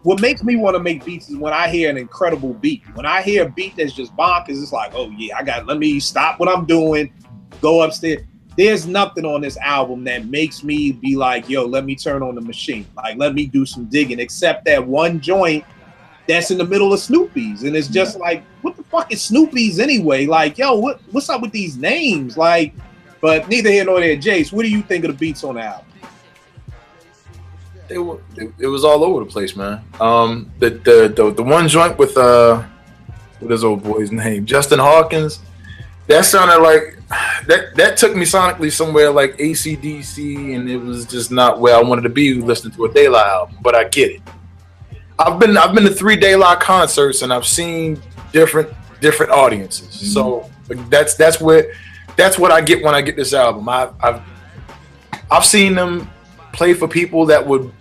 what makes me want to make beats is when I hear an incredible beat. When I hear a beat that's just bonkers, it's like, oh yeah, let me stop what I'm doing, go upstairs. There's nothing on this album that makes me be like, yo, let me turn on the machine. Like, let me do some digging, except that one joint that's in the middle of Snoopy's. And it's just like, what the fuck is Snoopy's anyway? Like, yo, what's up with these names? Like, but neither here nor there. Jace, what do you think of the beats on the album? It was all over the place, man. The one joint with what is old boy's name? Justin Hawkins. That sounded like that took me sonically somewhere like AC/DC, and it was just not where I wanted to be listening to a De La album. But I get it. I've been to 3 De La concerts, and I've seen different audiences. Mm-hmm. So that's what I get when I get this album. I've seen them play for people that would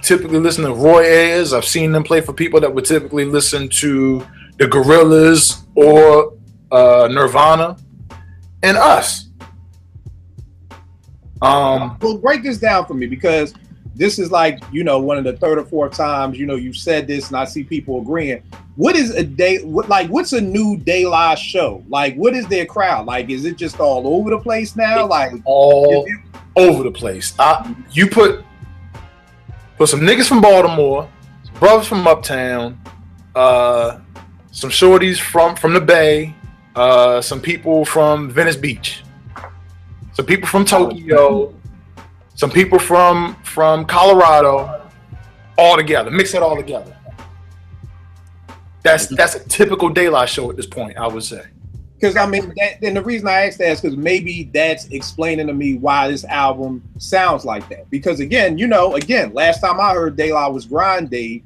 typically listen to Roy Ayers. I've seen them play for people that would typically listen to the Gorillaz or Nirvana, and us. Well, break this down for me, because this is like, you know, one of the 3rd or 4th times, you know, you've said this, and I see people agreeing. What is what's a new De La show? Like, what is their crowd? Like, is it just all over the place now? Like, all over the place. You put some niggas from Baltimore, some brothers from Uptown, some shorties from the Bay, some people from Venice Beach, some people from Tokyo, some people from Colorado, all together. Mix it all together. That's a typical De La show at this point, I would say. Because I mean, and the reason I asked that is because maybe that's explaining to me why this album sounds like that. Because again, last time I heard De La was Grind Day,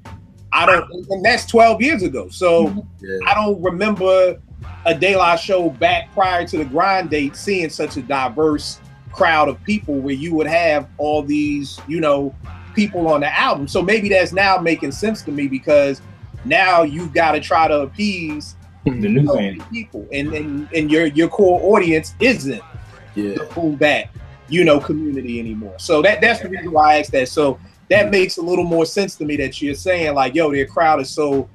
and that's 12 years ago. So yeah. I don't remember a De La show back prior to the Grind Date seeing such a diverse crowd of people where you would have all these, people on the album. So maybe that's now making sense to me, because now you've got to try to appease the new fans, people, and your core audience isn't the boom bap, community anymore. So that's the reason why I asked that. So that makes a little more sense to me, that you're saying like, yo, their crowd is so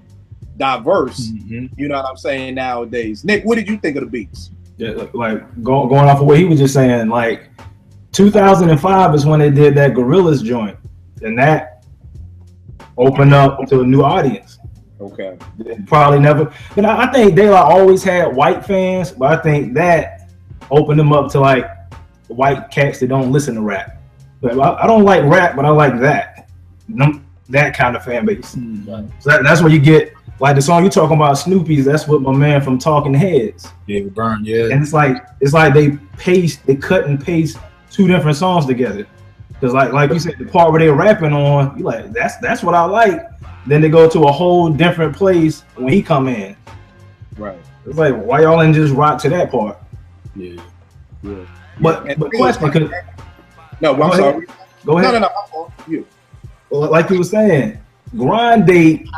diverse. Mm-hmm. You know what I'm saying nowadays. Nick, what did you think of the beats? Yeah, like going off of what he was just saying, like 2005 is when they did that Gorillaz joint, and that opened up to a new audience. Okay. Probably never. But I think De La always had white fans, but I think that opened them up to like white cats that don't listen to rap. But I don't like rap, but I like that kind of fan base. Mm-hmm. So that's where you get like the song you're talking about, Snoopy's. That's what my man from Talking Heads. David Byrne, yeah. And it's like they cut and paste 2 different songs together. Because like you said, the part where they're rapping on, you like that's what I like. Then they go to a whole different place when he come in. Right. It's like, why y'all didn't just rock to that part? Yeah. But question, cause I'm sorry. Go ahead. No. You. Well, like you were saying, Grind Date,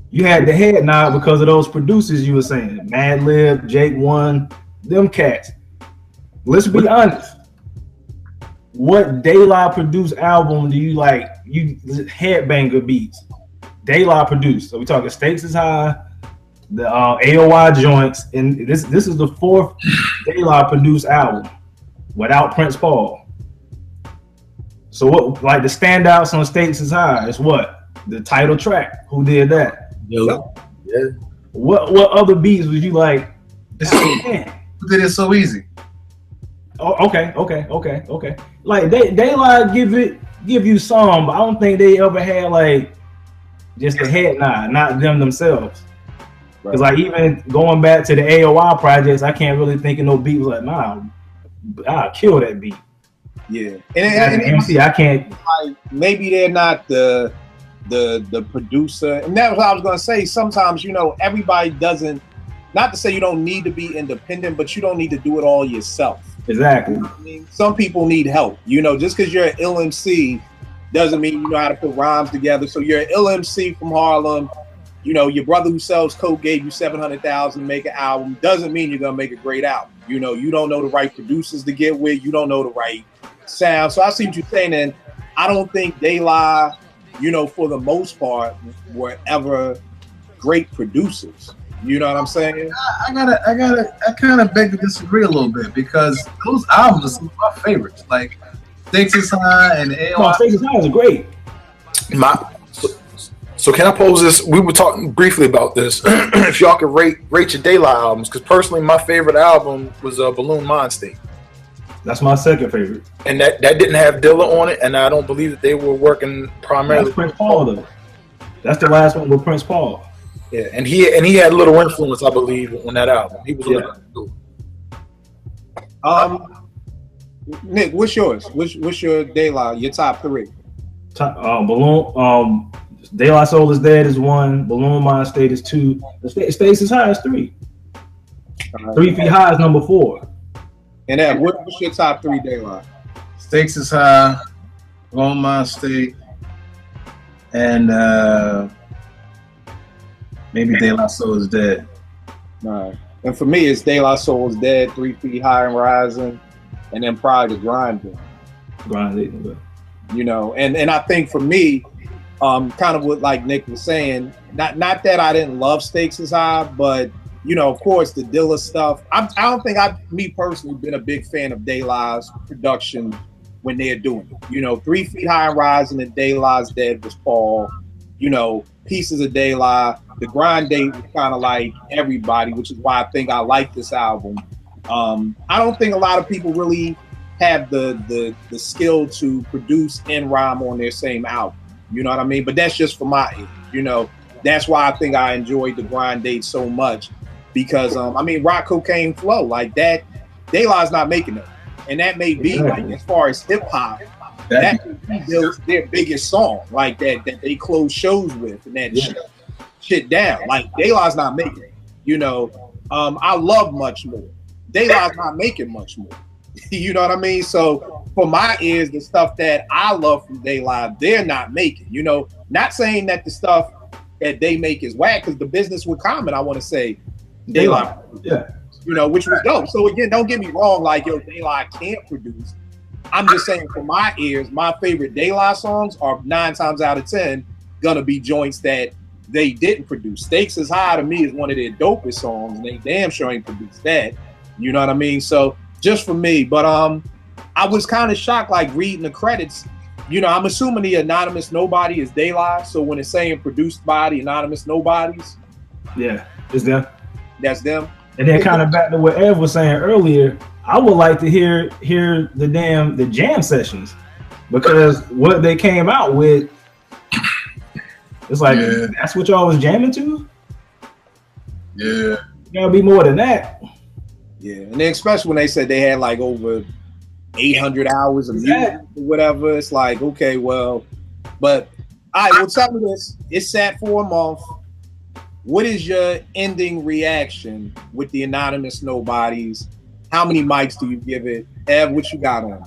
you had the head nod because of those producers you were saying, Madlib, Jake One, them cats. Let's be honest. What De La produced album do you like? You headbanger beats. De La produced. So we talking Stakes is High, the AOI joints, and this is the 4th De La produced album without Prince Paul. So what, like the standouts on Stakes is High is what? The title track. Who did that? Yeah. What other beats would you like? Who did it so easy? Oh, okay. Like they like give you some, but I don't think they ever had like just a head nod, not them themselves. Because like even going back to the AOI projects, I can't really think of no beat was like, nah, I'll kill that beat. Yeah, and MC, I can't. Like maybe they're not the producer, and that's what I was gonna say. Sometimes everybody doesn't. Not to say you don't need to be independent, but you don't need to do it all yourself. Exactly. I mean, some people need help. Just because you're an ill MC doesn't mean you know how to put rhymes together. So you're an ill MC from Harlem. You know, your brother who sells coke gave you $700,000 to make an album. Doesn't mean you're gonna make a great album. You know, you don't know the right producers to get with. You don't know the right sound. So I see what you're saying, and I don't think De La, you know, for the most part, were ever great producers. You know what I'm saying? I kind of beg to disagree a little bit because those albums are some of my favorites. Like Stakes is High and AOI. Stakes is High is great. So can I pose this? We were talking briefly about this. If y'all could rate your De La albums, because personally, my favorite album was Balloon Mind State. That's my second favorite. And that didn't have Dilla on it, and I don't believe that they were working primarily. That's Prince Paul though. That's the last one with Prince Paul. Yeah, and he had little influence, I believe, on that album. He was Nick, what's yours? What's your De La? Your top three? Balloon. De La Soul is Dead is 1. Balloon Mind State is 2. Stakes is High is 3. 3 Feet High is number 4. And Ed, what's your top 3 De La? Stakes is High, Balloon Mind State, and maybe De La Soul is Dead. All right. And for me, it's De La Soul is Dead, 3 Feet High and Rising, and then probably the Grinding. You know, and I think for me, kind of what like Nick was saying, not that I didn't love Stakes is High, but you know, of course, the Dilla stuff. I don't think me personally, been a big fan of De La's production when they're doing it. You know, 3 Feet High and Rising and De La's Dead was Paul. You know, Pieces of De La. The Grind Date was kind of like everybody, which is why I think I like this album. I don't think a lot of people really have the skill to produce and rhyme on their same album. You know what I mean? But that's just for my age. You know, that's why I think I enjoyed the Grind Date so much. Because I mean, Rock Cocaine Flow, like that, De La's not making that, and that may be like as far as hip hop, that may be their biggest song, like that they close shows with, and that shit down. Like De La's not making it. You know, I love Much More. De La's not making much more. You know what I mean? So for my ears, the stuff that I love from De La, they're not making. You know, not saying that the stuff that they make is whack, because the Business with Common, I want to say. De La, you know, which was dope. So again, don't get me wrong, like yo, De La can't produce. I'm just saying, for my ears, my favorite De La songs are 9 times out of 10 gonna be joints that they didn't produce. Stakes is High to me is one of their dopest songs, and they damn sure ain't produced that. You know what I mean? So just for me, but I was kind of shocked, like reading the credits. You know, I'm assuming the Anonymous Nobody is De La. So when it's saying produced by the Anonymous Nobodies, it's them. That's them. And then kind of back to what Ev was saying earlier, I would like to hear the jam sessions, because what they came out with, it's like that's what y'all was jamming to. Yeah, you gotta be more than that. Yeah, and then especially when they said they had like over 800 hours of music or whatever, it's like okay, well, but all right, well, tell me this: it's sat for a month. What is your ending reaction with the Anonymous Nobodies? How many mics do you give it? Ev, what you got on?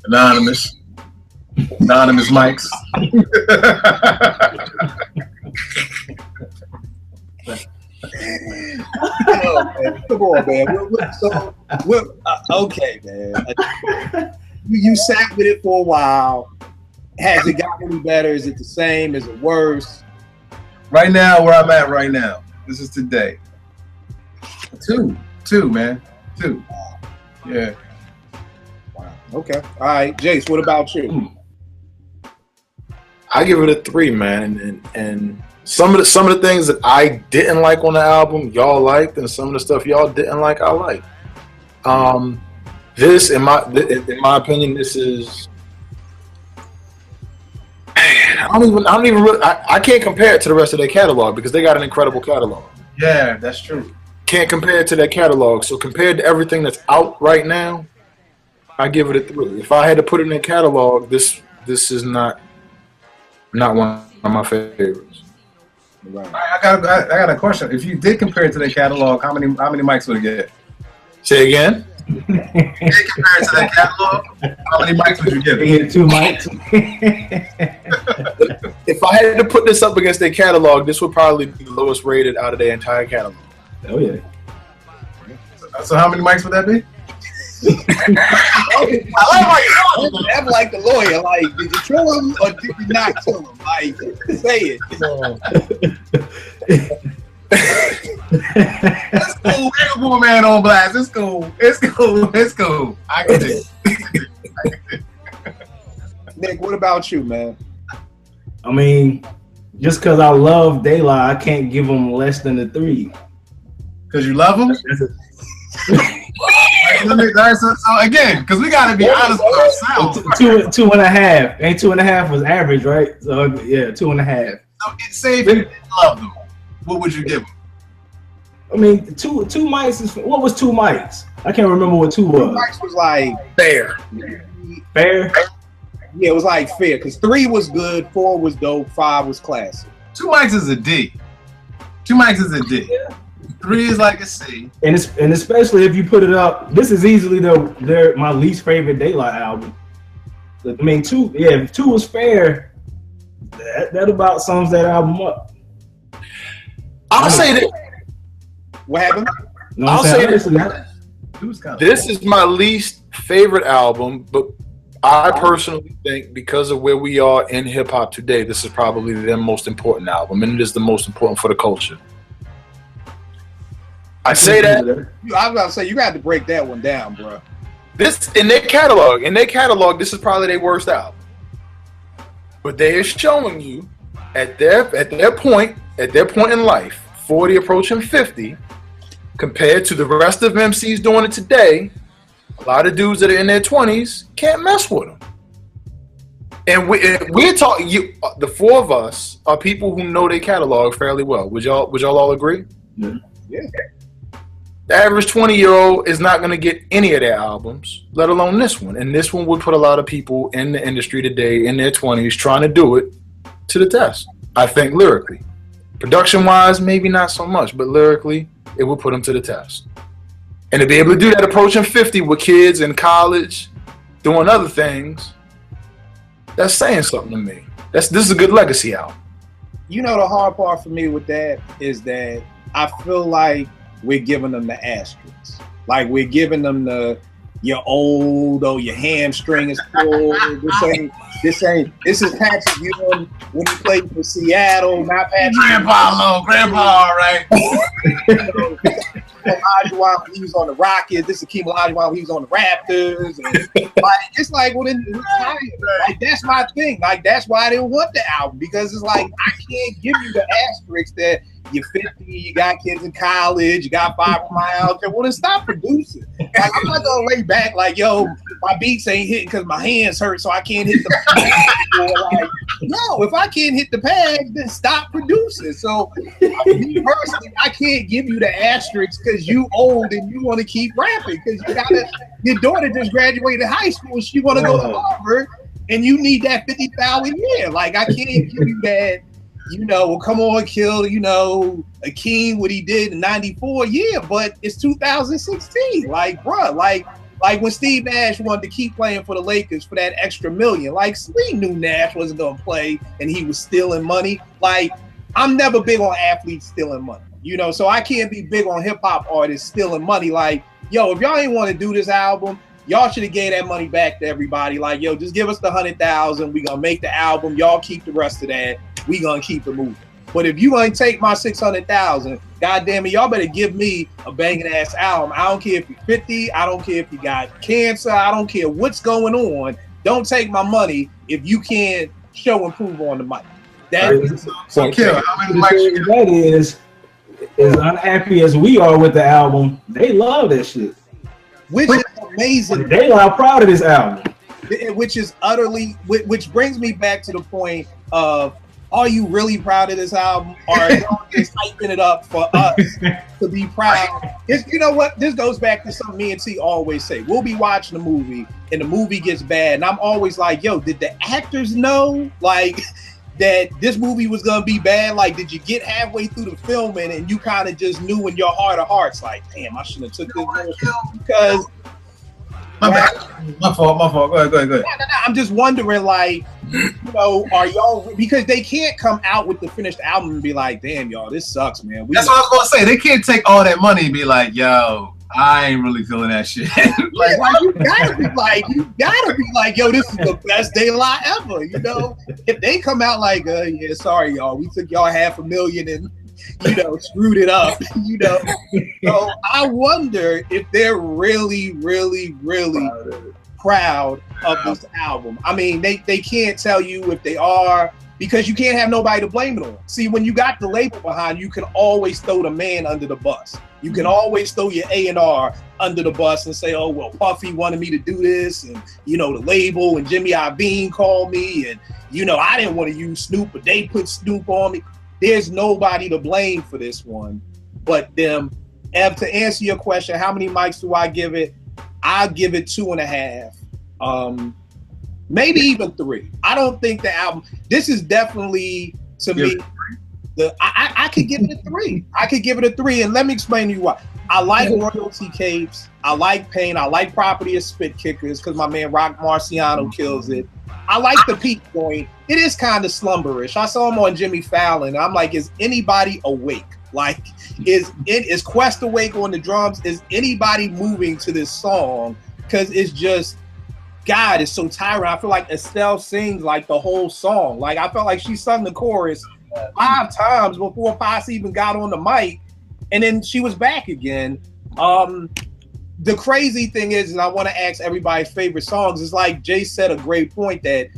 Anonymous mics. Oh, man. Come on, man. Okay, man. You sat with it for a while. Has it gotten any better? Is it the same? Is it worse? Right now, where I'm at right now, this is today. Two, man. 2. Yeah. Wow. Okay. All right, Jace. What about you? I give it a 3, man. And some of the things that I didn't like on the album, y'all liked, and some of the stuff y'all didn't like, I liked. This, in my opinion, this is. I can't compare it to the rest of their catalog because they got an incredible catalog. Yeah, that's true. Can't compare it to their catalog. So compared to everything that's out right now, I give it a 3. If I had to put it in their catalog, this is not one of my favorites. Right. I got a question. If you did compare it to their catalog, how many mics would it get? Say again? Compared to that catalog, how many mics would you give it? He had 2 mics. If I had to put this up against their catalog, this would probably be the lowest rated out of their entire catalog. Oh yeah. So how many mics would that be? I'm like the lawyer. Like, did you kill him or did you not kill him? Like, say it. It's cool. Ain't a man on blast. It's cool. It's cool. It's cool. I get it. Nick, what about you, man? I mean, just because I love Daylight, I can't give them less than a 3. Because you love him? So again, because we got to be honest with ourselves. 2.5. And 2.5 was average, right? So yeah, 2.5. So say if you didn't love them, what would you give them? I mean, two mics is what was 2 mics? I can't remember what 2 was. 2 mics was like Fair. Fair. Yeah, it was like fair because 3 was good, 4 was dope, 5 was classic. 2 mics is a D. 2 mics is a D. 3 is like a C. And especially if you put it up, this is easily my least favorite Daylight album. I mean, 2. Yeah, if 2 was fair, that about sums that album up. I'll say that. What happened? No, I'll say this. This is my least favorite album, but I personally think because of where we are in hip hop today, this is probably their most important album, and it is the most important for the culture. I say that. I was about to say you got to break that one down, bro. This in their catalog, this is probably their worst album. But they are showing you at their point in life, 40 approaching 50, compared to the rest of MCs doing it today, a lot of dudes that are in their 20s can't mess with them. And we're talking. The 4 of us are people who know their catalog fairly well. Would y'all all agree? Yeah. The average 20-year-old is not going to get any of their albums, let alone this one. And this one would put a lot of people in the industry today in their 20s trying to do it to the test. I think lyrically. Production-wise, maybe not so much, but lyrically, it would put them to the test. And to be able to do that approaching 50 with kids in college, doing other things, that's saying something to me. This is a good legacy album. You know, the hard part for me with that is that I feel like we're giving them the asterisks. Like we're giving them you're old or your hamstring is pulled. This is Patrick Ewing when he played for Seattle, not Patrick. Grandpa, all right. Olajuwon when he was on the Rockets. This is Akeem Olajuwon when he was on the Raptors. And like it's like, well, then retire. Like that's my thing. Like that's why I didn't want the album because it's like I can't give you the asterisks that you're 50, you got kids in college, you got fibromyalgia. Well, then stop producing. Like I'm not gonna lay back like, yo, my beats ain't hitting because my hands hurt, so I can't hit the pad. Like, no, if I can't hit the pad, then stop producing. So me personally, I can't give you the asterisks because you old and you want to keep rapping because your daughter just graduated high school and she want to go to Harvard and you need that 50,000 a year. Like I can't give you that. Well, come on, kill, Akeem, what he did in 94, yeah, but it's 2016. Like, bruh, like when Steve Nash wanted to keep playing for the Lakers for that extra $1 million, like, we knew Nash wasn't going to play and he was stealing money. Like, I'm never big on athletes stealing money, so I can't be big on hip hop artists stealing money. Like, yo, if y'all ain't want to do this album, y'all should have gave that money back to everybody. Like, yo, just give us the 100,000. We gonna make the album. Y'all keep the rest of that. We gonna keep it moving. But if you gonna take my 600,000, goddamn it, y'all better give me a banging ass album. I don't care if you're 50. I don't care if you got cancer. I don't care what's going on. Don't take my money if you can't show and prove on the mic. So, Kill, how many mics? That is, as unhappy as we are with the album, they love that shit. Which is amazing. They are proud of this album. Which brings me back to the point of, are you really proud of this album? Or are y'all just hyping it up for us to be proud? You know what? This goes back to something me and T always say. We'll be watching a movie and the movie gets bad. And I'm always like, yo, did the actors know? Like, that this movie was gonna be bad? Like, did you get halfway through the filming and you kind of just knew in your heart of hearts, like, damn, I shouldn't have took this? Because My bad. My fault. Go ahead. No. I'm just wondering, like, you know, are y'all, because they can't come out with the finished album and be like, damn, y'all, this sucks, man. That's what I was gonna say. They can't take all that money and be like, yo, I ain't really feeling that shit. like you gotta be like, yo, this is the best De La ever. You know, if they come out like, yeah, sorry, y'all, we took y'all $500,000 and, you know, screwed it up. You know, so I wonder if they're really, really, really proud of this album. I mean, they can't tell you if they are, because you can't have nobody to blame it on. See, when you got the label behind, you can always throw the man under the bus. You can always throw your A&R under the bus and say, oh, well, Puffy wanted me to do this, and, you know, the label, and Jimmy Iovine called me, and, you know, I didn't want to use Snoop, but they put Snoop on me. There's nobody to blame for this one but them. Ev, to answer your question, how many mics do I give it? I'll give it 2.5. Maybe even 3. I don't think the album, this is definitely, to me, I could give it a 3. I could give it a 3, and let me explain to you why. I like Royalty Capes. I like Pain. I like Property of Spit Kickers because my man Rock Marciano kills it. I like the Peak Joint. It is kind of slumberish. I saw him on Jimmy Fallon. I'm like, is anybody awake? Like, is Quest awake on the drums? Is anybody moving to this song? Because it's just, God, it's so tiring. I feel like Estelle sings like the whole song. Like, I felt like she sung the chorus 5 times before Posse even got on the mic, and then she was back again. The crazy thing is, and I want to ask everybody's favorite songs, is like Jay said a great point, that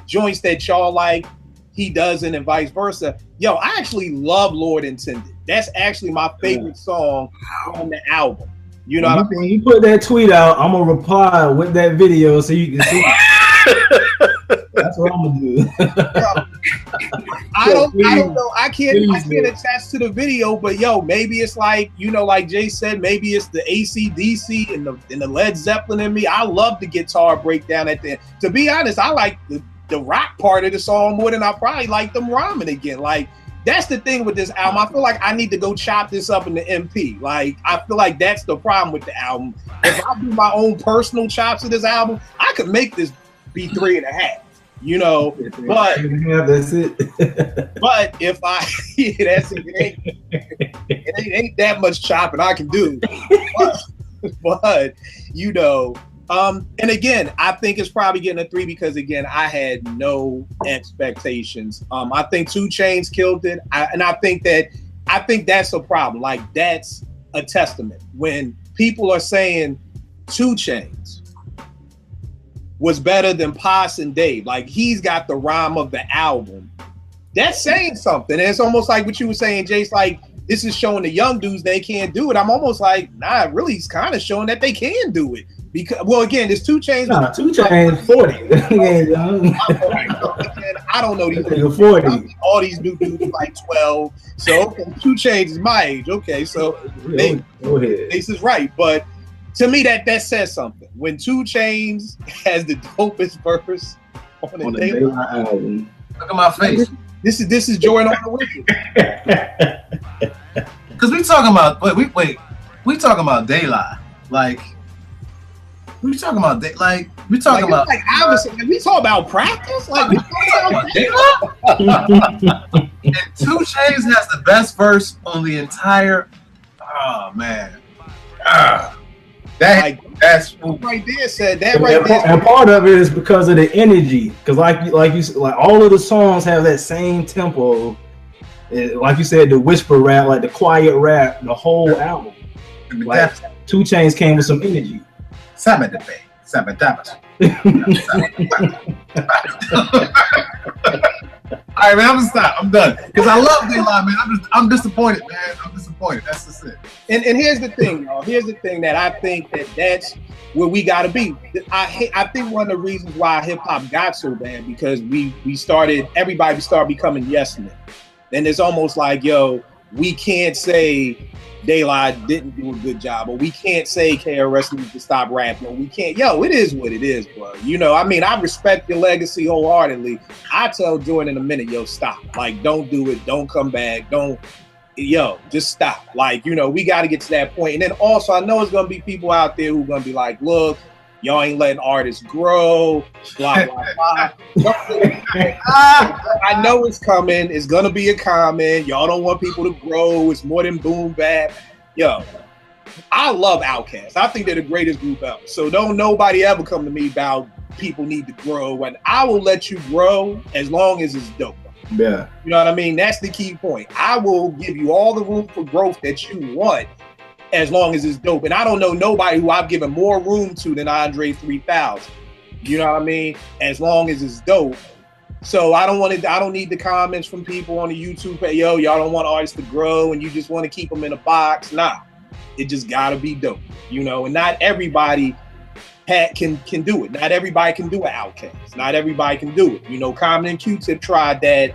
joints that y'all like, he doesn't, and vice versa. Yo, I actually love Lord Intended. That's actually my favorite song on the album. You know what I mean? When you put that tweet out, I'm gonna reply with that video so you can see. That's what I'm gonna do. I don't know. I can't attach to the video, but yo, maybe it's like, you know, like Jay said, maybe it's the AC/DC and the Led Zeppelin in me. I love the guitar breakdown at the end. To be honest, I like the rock part of the song more than I probably like them rhyming again. Like, that's the thing with this album. I feel like I need to go chop this up in the MP. Like, I feel like that's the problem with the album. If I do my own personal chops of this album, I could make this be 3.5. You know, but that's it. But if I, that's it. It ain't that much chopping I can do. But you know, and again, I think it's probably getting a 3 because again, I had no expectations. I think 2 Chainz killed it, and I think that's a problem. Like, that's a testament when people are saying 2 Chainz was better than Pos and Dave. Like, he's got the rhyme of the album. That's saying something. And it's almost like what you were saying, Jace, like, this is showing the young dudes they can't do it. I'm almost like, nah, it really is kind of showing that they can do it. Because, well, again, there's 2 Chainz. Nah, 2 Chainz 40. I don't know these 40. All these new dudes are like 12. So 2 Chainz is my age. Okay, so Go ahead. This is right. But to me, that says something. When 2 Chainz has the dopest verse on the De La album. Look at my face. This is Jordan on the Wicked. Because we talking about we talking about De La. Like, we talking about we talking about like obviously, we talk about practice. Like, we talk about De La. And 2 Chainz has the best verse on the entire. Oh man. That's right there. Said that right there. And part of it is because of the energy. Because like all of the songs have that same tempo. Like you said, the whisper rap, like the quiet rap, the whole album. Like, 2 Chainz came with some energy. All right, man, I'm gonna stop. I'm done. Because I love De La, man. I'm disappointed, man. I'm disappointed. That's just it. And here's the thing, y'all. Here's the thing that I think that's where we gotta be. I think one of the reasons why hip hop got so bad because everybody started becoming yes men. And it's almost like, yo, we can't say De La didn't do a good job, or we can't say KRS needs to stop rapping, or we can't. Yo, it is what it is, bro. You know, I mean, I respect your legacy wholeheartedly. I tell Jordan in a minute, yo, stop. Like, don't do it. Don't come back. Just stop. Like, you know, we got to get to that point. And then also, I know there's going to be people out there who are going to be like, look, Y'all ain't letting artists grow. Blah blah blah. I know it's coming. It's gonna be a comment. Y'all don't want people to grow. It's more than boom bap. Yo, I love Outkast. I think they're the greatest group ever. So don't nobody ever come to me about people need to grow. And I will let you grow as long as it's dope. Yeah. You know what I mean? That's the key point. I will give you all the room for growth that you want as long as it's dope. And I don't know nobody who I've given more room to than Andre 3000. You know what I mean? As long as it's dope. So I don't need the comments from people on the YouTube page. Yo, y'all don't want artists to grow and you just want to keep them in a box. Nah, it just gotta be dope. You know, and not everybody can do it. Not everybody can do an Outkast. Not everybody can do it. You know, Common and Q-Tip tried that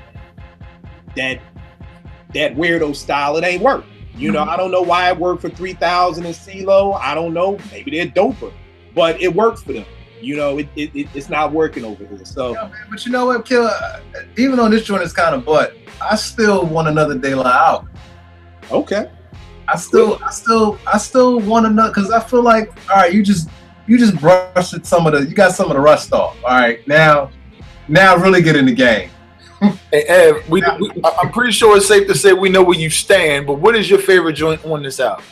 weirdo style. It ain't work. You know, I don't know why it worked for 3000 and CeeLo. I don't know. Maybe they're doper, but it worked for them. You know, it's not working over here. So, yeah, man, but you know what, Kill? Even on this joint is kind of butt. I still want another Daylight out. Okay. I still want another because I feel like, all right, you just brushed you got some of the rust off. All right, now really get in the game. Hey, Ev, I'm pretty sure it's safe to say we know where you stand, but what is your favorite joint on this album?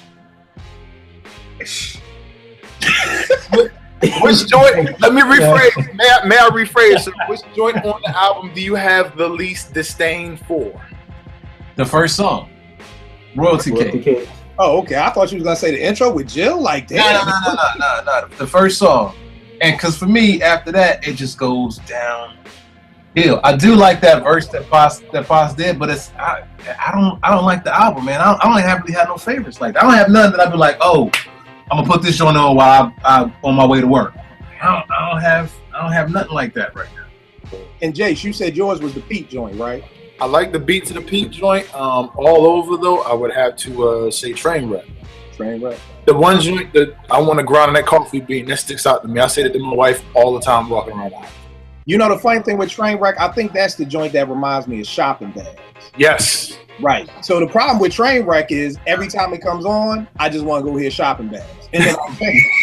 Which joint? Let me rephrase. May I rephrase? So which joint on the album do you have the least disdain for? The first song, Royalty Cake. Oh, okay. I thought you was gonna say the intro with Jill. Like, damn. No. The first song, and because for me, after that, it just goes down. I do like that verse that Pos did, but I don't like the album, man. I don't really have no favorites like that. I don't have none that I'd be like, oh, I'm gonna put this joint on while I'm on my way to work. I don't have nothing like that right now. And Jace, you said yours was the Pete joint, right? I like the beat to the Pete joint. All over though, I would have to say Trainwreck. Trainwreck. The one joint that I want to grind on that coffee bean that sticks out to me. I say that to my wife all the time walking around the house. You know the funny thing with Trainwreck, I think that's the joint that reminds me of Shopping Bags. Yes. Right. So the problem with Trainwreck is every time it comes on, I just want to go hear Shopping Bags. And then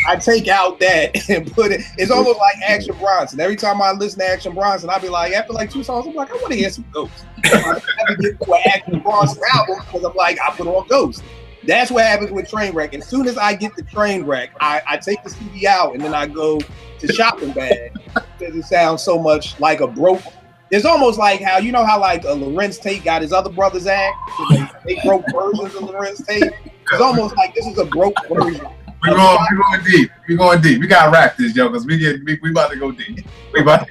I take out that and put it. It's almost like Action Bronson. Every time I listen to Action Bronson, I'll be like, after like 2 songs, I'm like, I want to hear some Ghost. I have to get to an Action Bronson album because I'm like, I put on Ghost. That's what happens with Trainwreck. As soon as I get the Trainwreck, I take the CD out and then I go to Shopping Bag because it sounds so much like a broke. It's almost like how, you know how like Lorenz Tate got his other brothers act? They broke versions of Lorenz Tate. It's almost like this is a broke version. We're going deep. We're going deep. We gotta wrap this, yo, because we about to go deep. My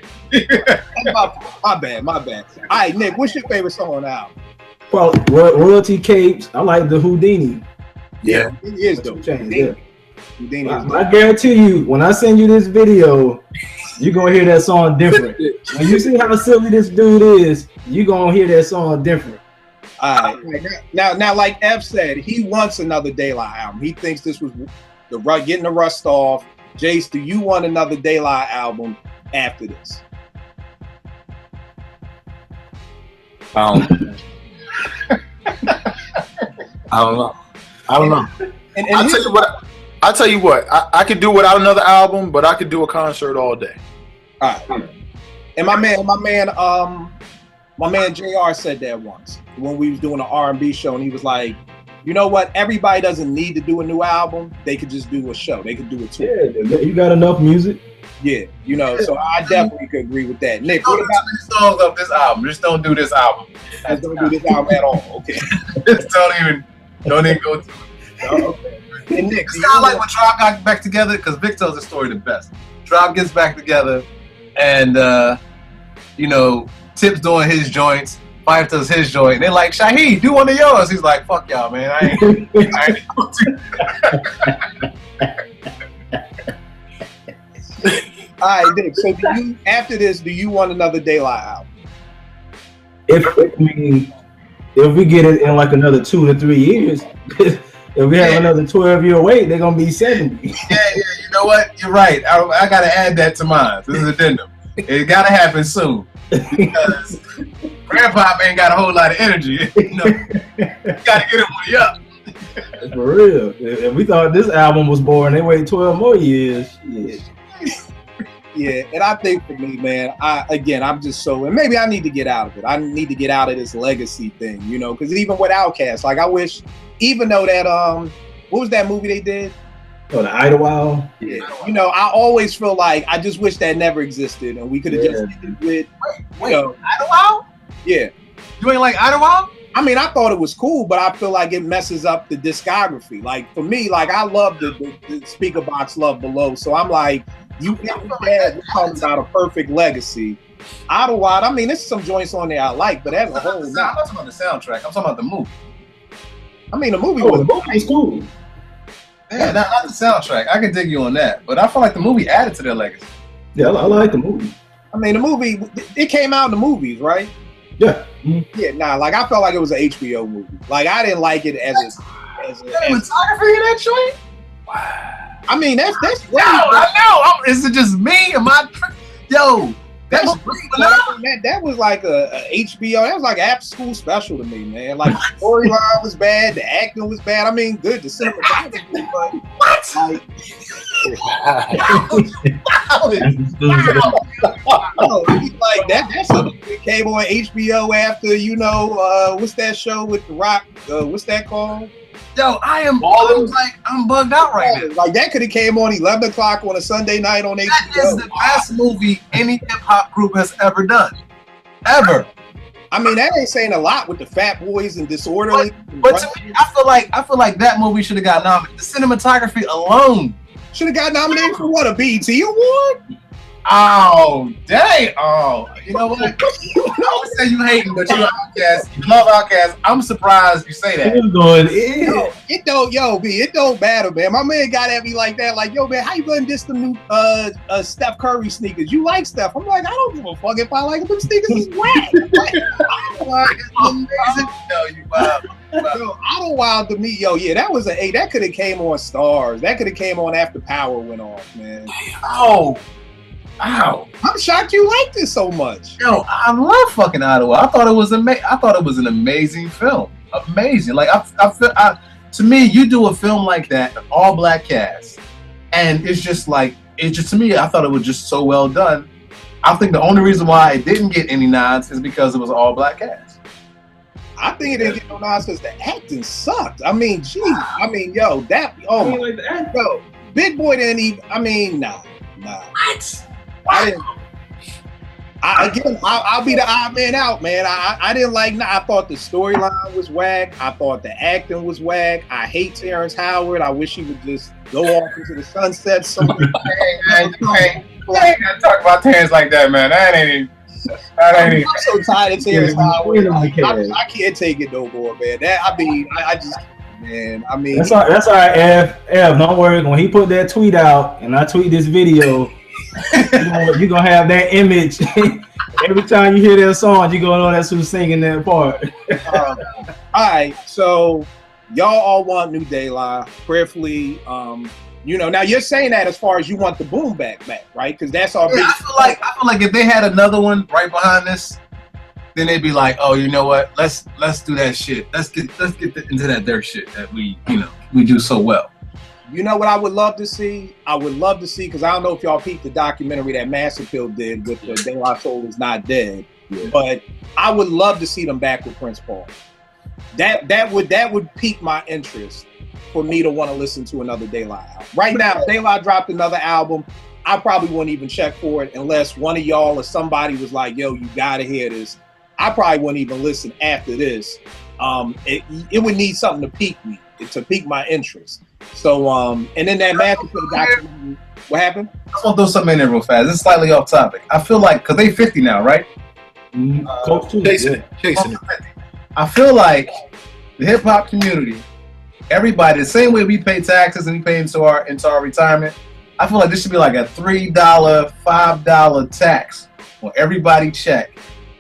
bad. All right, Nick, what's your favorite song on the album? Well, Royalty Capes. I like the Houdini. Yeah. It is dope. Yeah. Houdini is I guarantee you, when I send you this video, you're gonna hear that song different. When you see how silly this dude is, you're gonna hear that song different. All right. Now, like F said, he wants another Daylight album. He thinks this was getting the rust off. Jace, do you want another Daylight album after this? I don't know. And I'll tell you what. I could do without another album, but I could do a concert all day. All right. And my man JR said that once when we was doing an R&B show, and he was like, you know what? Everybody doesn't need to do a new album. They could just do a show. They could do a tour. Yeah, you got enough music. Yeah, you know, so I definitely could agree with that. Nick, what about the songs of this album? Just don't do this album. Just don't do this album at all. Okay. Just don't even go to it. Okay. And Nick, it's kind of like when Tribe got back together, because Vic tells the story the best. Tribe gets back together, and Tip's doing his joints, Fife does his joint. And they're like, Shaheed, do one of yours. He's like, fuck y'all, man. I ain't going to. All right, Nick. So after this, do you want another Daylight album? If we get it in like another 2 to 3 years, if we have another 12-year wait, they're gonna be 70. Yeah. You know what? You're right. I gotta add that to mine. This is addendum. It gotta happen soon because Grandpa ain't got a whole lot of energy. You gotta get him when he up. For real. If we thought this album was boring, they wait 12 more years. Yeah. Yeah, and I think for me, man, I'm just so, and maybe I need to get out of it. I need to get out of this legacy thing, you know, because even with Outkast, like I wish, even though that what was that movie they did? Oh, the Idlewild. Yeah, you know, I always feel like I just wish that never existed, and we could have just ended with, Wait, you know, Idlewild? yeah. You ain't like Idlewild? I mean, I thought it was cool, but I feel like it messes up the discography. Like for me, like I love the speaker box Love Below, so I'm like, you we're talking about a perfect legacy. Idlewild, I mean, there's some joints on there I like, but as a whole, I'm not talking about the soundtrack. I'm talking about the movie. I mean, the movie was cool. Yeah, not the soundtrack. I can dig you on that, but I feel like the movie added to their legacy. Yeah, I like the movie. I mean, the movie, it came out in the movies, right? Yeah. Yeah, nah, like I felt like it was an HBO movie. Like I didn't like it as cinematography in that joint. I mean, that's No, I know. Is it just me? Am I? Yo, that's that was like a HBO. That was like an after school special to me, man. Like the storyline was bad, the acting was bad. I mean, good. The cinematography, but what? Like, like that's something that came on HBO after, you know, what's that show with The Rock? What's that called? Yo, I'm bugged out right now. Like that could have came on 11 o'clock on a Sunday night on HBO. That is the best movie any hip hop group has ever done, ever. I mean, that ain't saying a lot with the Fat Boys and Disorderly. But to me, I feel like that movie should have got nominated. The cinematography alone should have got nominated for what, a BET award? Oh, dang. Oh, you know what? I would say you hating, but you Outkast. You love Outkast. I'm surprised you say that. It don't matter, man. My man got at me like that. Like, yo, man, how you gonna diss the new Steph Curry sneakers? You like Steph? I'm like, I don't give a fuck if I like them. Sneakers is whack. Like, it's amazing. No, you wild. Yo, Idlewild to me, that was that could have came on Stars. That could have came on after Power went off, man. Oh. Wow. I'm shocked you like this so much. Yo, I love fucking Idlewild. I thought it was an amazing film. Amazing. Like to me, you do a film like that, an all black cast, and it's just to me, I thought it was just so well done. I think the only reason why it didn't get any nods is because it was an all black cast. I think it didn't get no nods because the acting sucked. I mean, geez. I mean, yo, Big Boy didn't even. I mean, nah. What? I'll be the odd man out, man. I didn't like. I thought the storyline was whack. I thought the acting was whack. I hate Terrence Howard. I wish he would just go off into the sunset somewhere. You ain't gotta talk about Terrence like that, man. That ain't. I'm so tired of Terrence Howard. I can't take it no more, man. I just. Man, I mean, that's all right, Ev. Don't worry. When he put that tweet out, and I tweet this video, you're gonna have that image. Every time you hear that song, you're gonna know that's who's singing that part. All right, so y'all all want New Daylight, prayerfully. Now you're saying that as far as you want the boom back, right? Because that's all. Yeah, I feel like if they had another one right behind this, then they'd be like, oh, you know what? Let's do that shit. Let's get into that dirt shit that we do so well. You know what I would love to see? I would love to see, because I don't know if y'all peeped the documentary that Massive Pill did with the De La Soul is Not Dead, but I would love to see them back with Prince Paul. That would pique my interest for me to want to listen to another De La album. Right now, if De La dropped another album, I probably wouldn't even check for it unless one of y'all or somebody was like, yo, you gotta hear this. I probably wouldn't even listen after this. It would need something to pique my interest. So, and then that Massive Pill documentary, what happened? I just want to throw something in there real fast. It's slightly off topic. I feel like, because they 50 now, right? Chasing it. I feel like the hip hop community, everybody, the same way we pay taxes and we pay into our retirement, I feel like this should be like a $3, $5 tax on everybody check.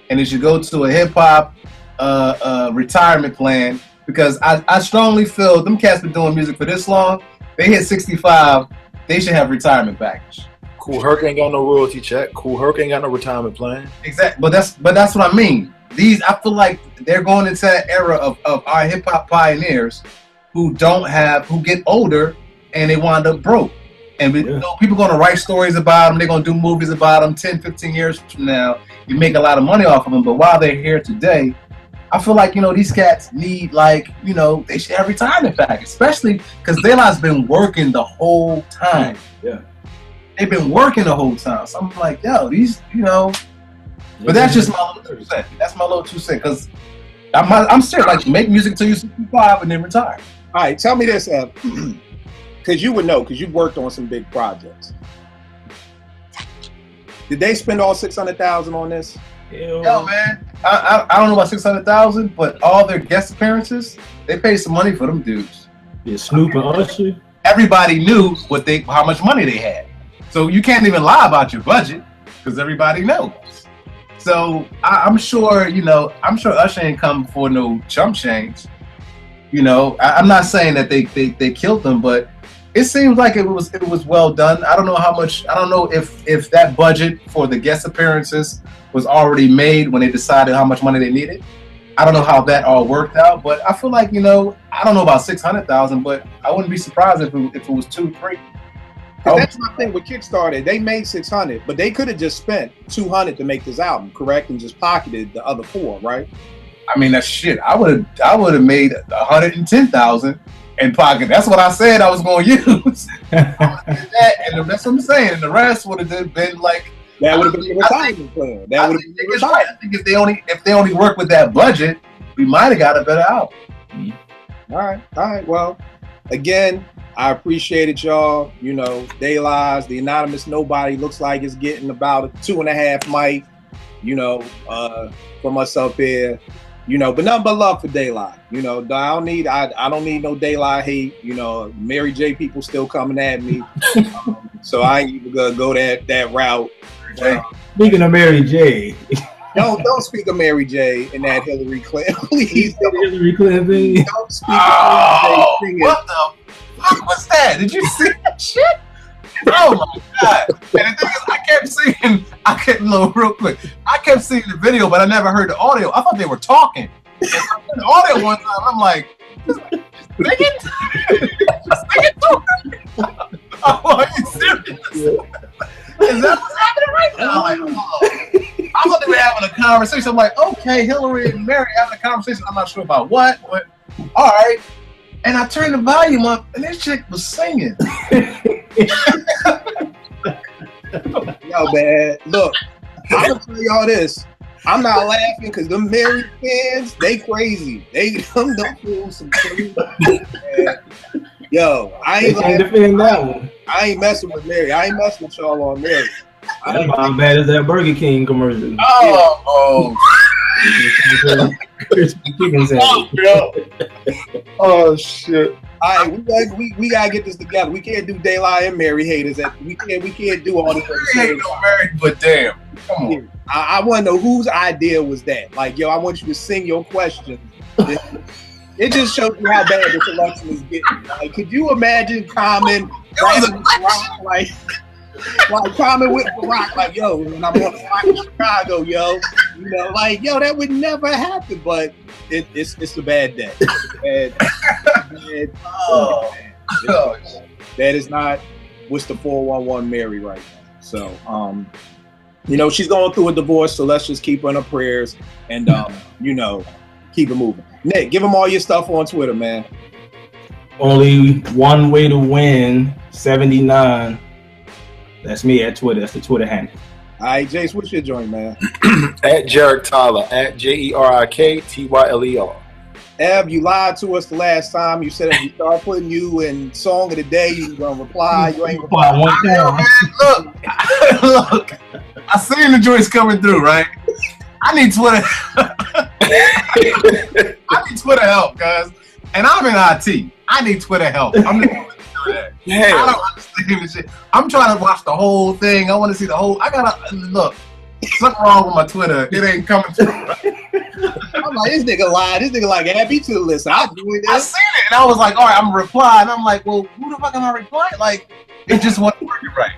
And it should go to a hip hop retirement plan, because I strongly feel them cats been doing music for this long. They hit 65, they should have retirement package. Kool Herc ain't got no royalty check. Kool Herc ain't got no retirement plan. Exactly, but that's what I mean. I feel like they're going into that era of our hip hop pioneers who get older and they wind up broke. And you know, people going to write stories about them. They're going to do movies about them 10, 15 years from now. You make a lot of money off of them. But while they're here today, I feel like, you know, these cats need, like, you know, they should have retirement package, especially because De La's been working the whole time. Yeah. They've been working the whole time. So I'm like, yo, these, you know, but that's just my little 2 cents. That's my little 2 cents. Because I'm serious. Like, make music until you're 65 and then retire. All right, tell me this, because you would know, because you've worked on some big projects. Did they spend all $600,000 on this? Yo, man, I don't know about 600,000, but all their guest appearances, they paid some money for them dudes. Yeah, Snoop and Usher. Everybody knew how much money they had, so you can't even lie about your budget because everybody knows. So I'm sure, you know, Usher ain't come for no chump change. You know, I'm not saying that they killed them, but it seems like it was well done. I don't know how much. I don't know if that budget for the guest appearances was already made when they decided how much money they needed. I don't know how that all worked out, but I feel like, you know, I don't know about 600,000, but I wouldn't be surprised if it was 2, 3. That's my thing with Kickstarter. They made 600, but they could have just spent 200 to make this album, correct, and just pocketed the other 4, right? I mean, that's shit. I would have made 110,000 in pocket. That's what I said I was going to use. And that's what I'm saying. And the rest would have been like. That would have been the retirement plan. That would have been the retirement. I think if they only work with that budget, we might have got a better album. All right. Well, again, I appreciate it, y'all. You know, De La's, the Anonymous Nobody, looks like it's getting about a 2.5 mic, you know, from us up here. You know, but nothing but love for De La. You know, I don't need no De La hate. You know, Mary J people still coming at me, so I ain't even gonna go that route. Speaking of Mary J, don't speak of Mary J and that Hillary Clinton, please. Hillary Clinton thing. Don't speak of Mary J singing. What the fuck was that? Did you see that shit? Oh my god! And the thing is, I kept seeing the video, but I never heard the audio. I thought they were talking. And I heard the audio one time. I'm like, sing it to her. Oh, are you serious? Is that what's happening right now? I'm like, oh. I thought they were having a conversation. I'm like, okay, Hillary and Mary having a conversation. I'm not sure about what, but all right. And I turned the volume up, and this chick was singing. Yo, man, look, I'm gonna tell y'all this. I'm not laughing because them Mary fans, they crazy. Them fools some crazy. Yo, I ain't defend that one. I ain't messing with Mary. I ain't messing with y'all on Mary. That's about as bad as that Burger King commercial. Oh. Crispy chicken sandwich. Oh shit! All right, we gotta get this together. We can't do De La and Mary haters. We can't do all this. Ain't no Mary, but damn, come on. I want to know whose idea was that. Like, yo, I want you to sing your question. It just shows you how bad this election is getting. Like, could you imagine Common like Common with Barack, like, yo, when I'm on the block in Chicago, yo, you know, like, yo, that would never happen, but it's a bad day. That is not what's the 411 Mary right now. So, you know, she's going through a divorce, so let's just keep her in her prayers and, you know, keep it moving. Nick, give them all your stuff on Twitter, man. Only one way to win, 79. That's me at Twitter. That's the Twitter handle. All right, Jace, what's your joint, man? At Jarek Tyler, at JerikTyler. Eb, you lied to us the last time. You said if we start putting you in Song of the Day, you going to reply. You ain't reply one time. Look, I seen the joints coming through, right? I need Twitter. I need Twitter help, guys. And I'm in IT. I need Twitter help. I'm not going to do that. Yeah. I don't understand this shit. I'm trying to watch the whole thing. I want to see the whole. I gotta look. Something wrong with my Twitter. It ain't coming through. Right? I'm like, this nigga lied. This nigga like, add me to the list. I'll do it. I seen it, and I was like, all right, I'm gonna reply, and I'm like, well, who the fuck am I replying? Like, It just wasn't working right.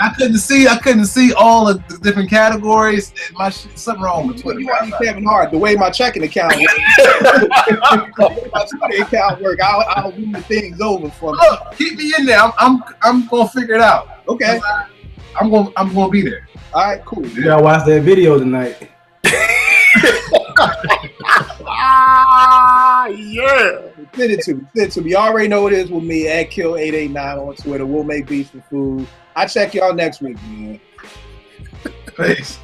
I couldn't see all of the different categories. My something wrong with Twitter. You want Kevin Hart, the way my checking account works. The way my Twitter account works, I'll move things over for me. Look, keep me in there. I'm gonna figure it out. Okay. I'm gonna be there. All right, cool. You gotta watch that video tonight. Yeah. Send it to me. You already know what it is with me at Kill889 on Twitter. We'll make beats for food. I'll check y'all next week, man. Peace.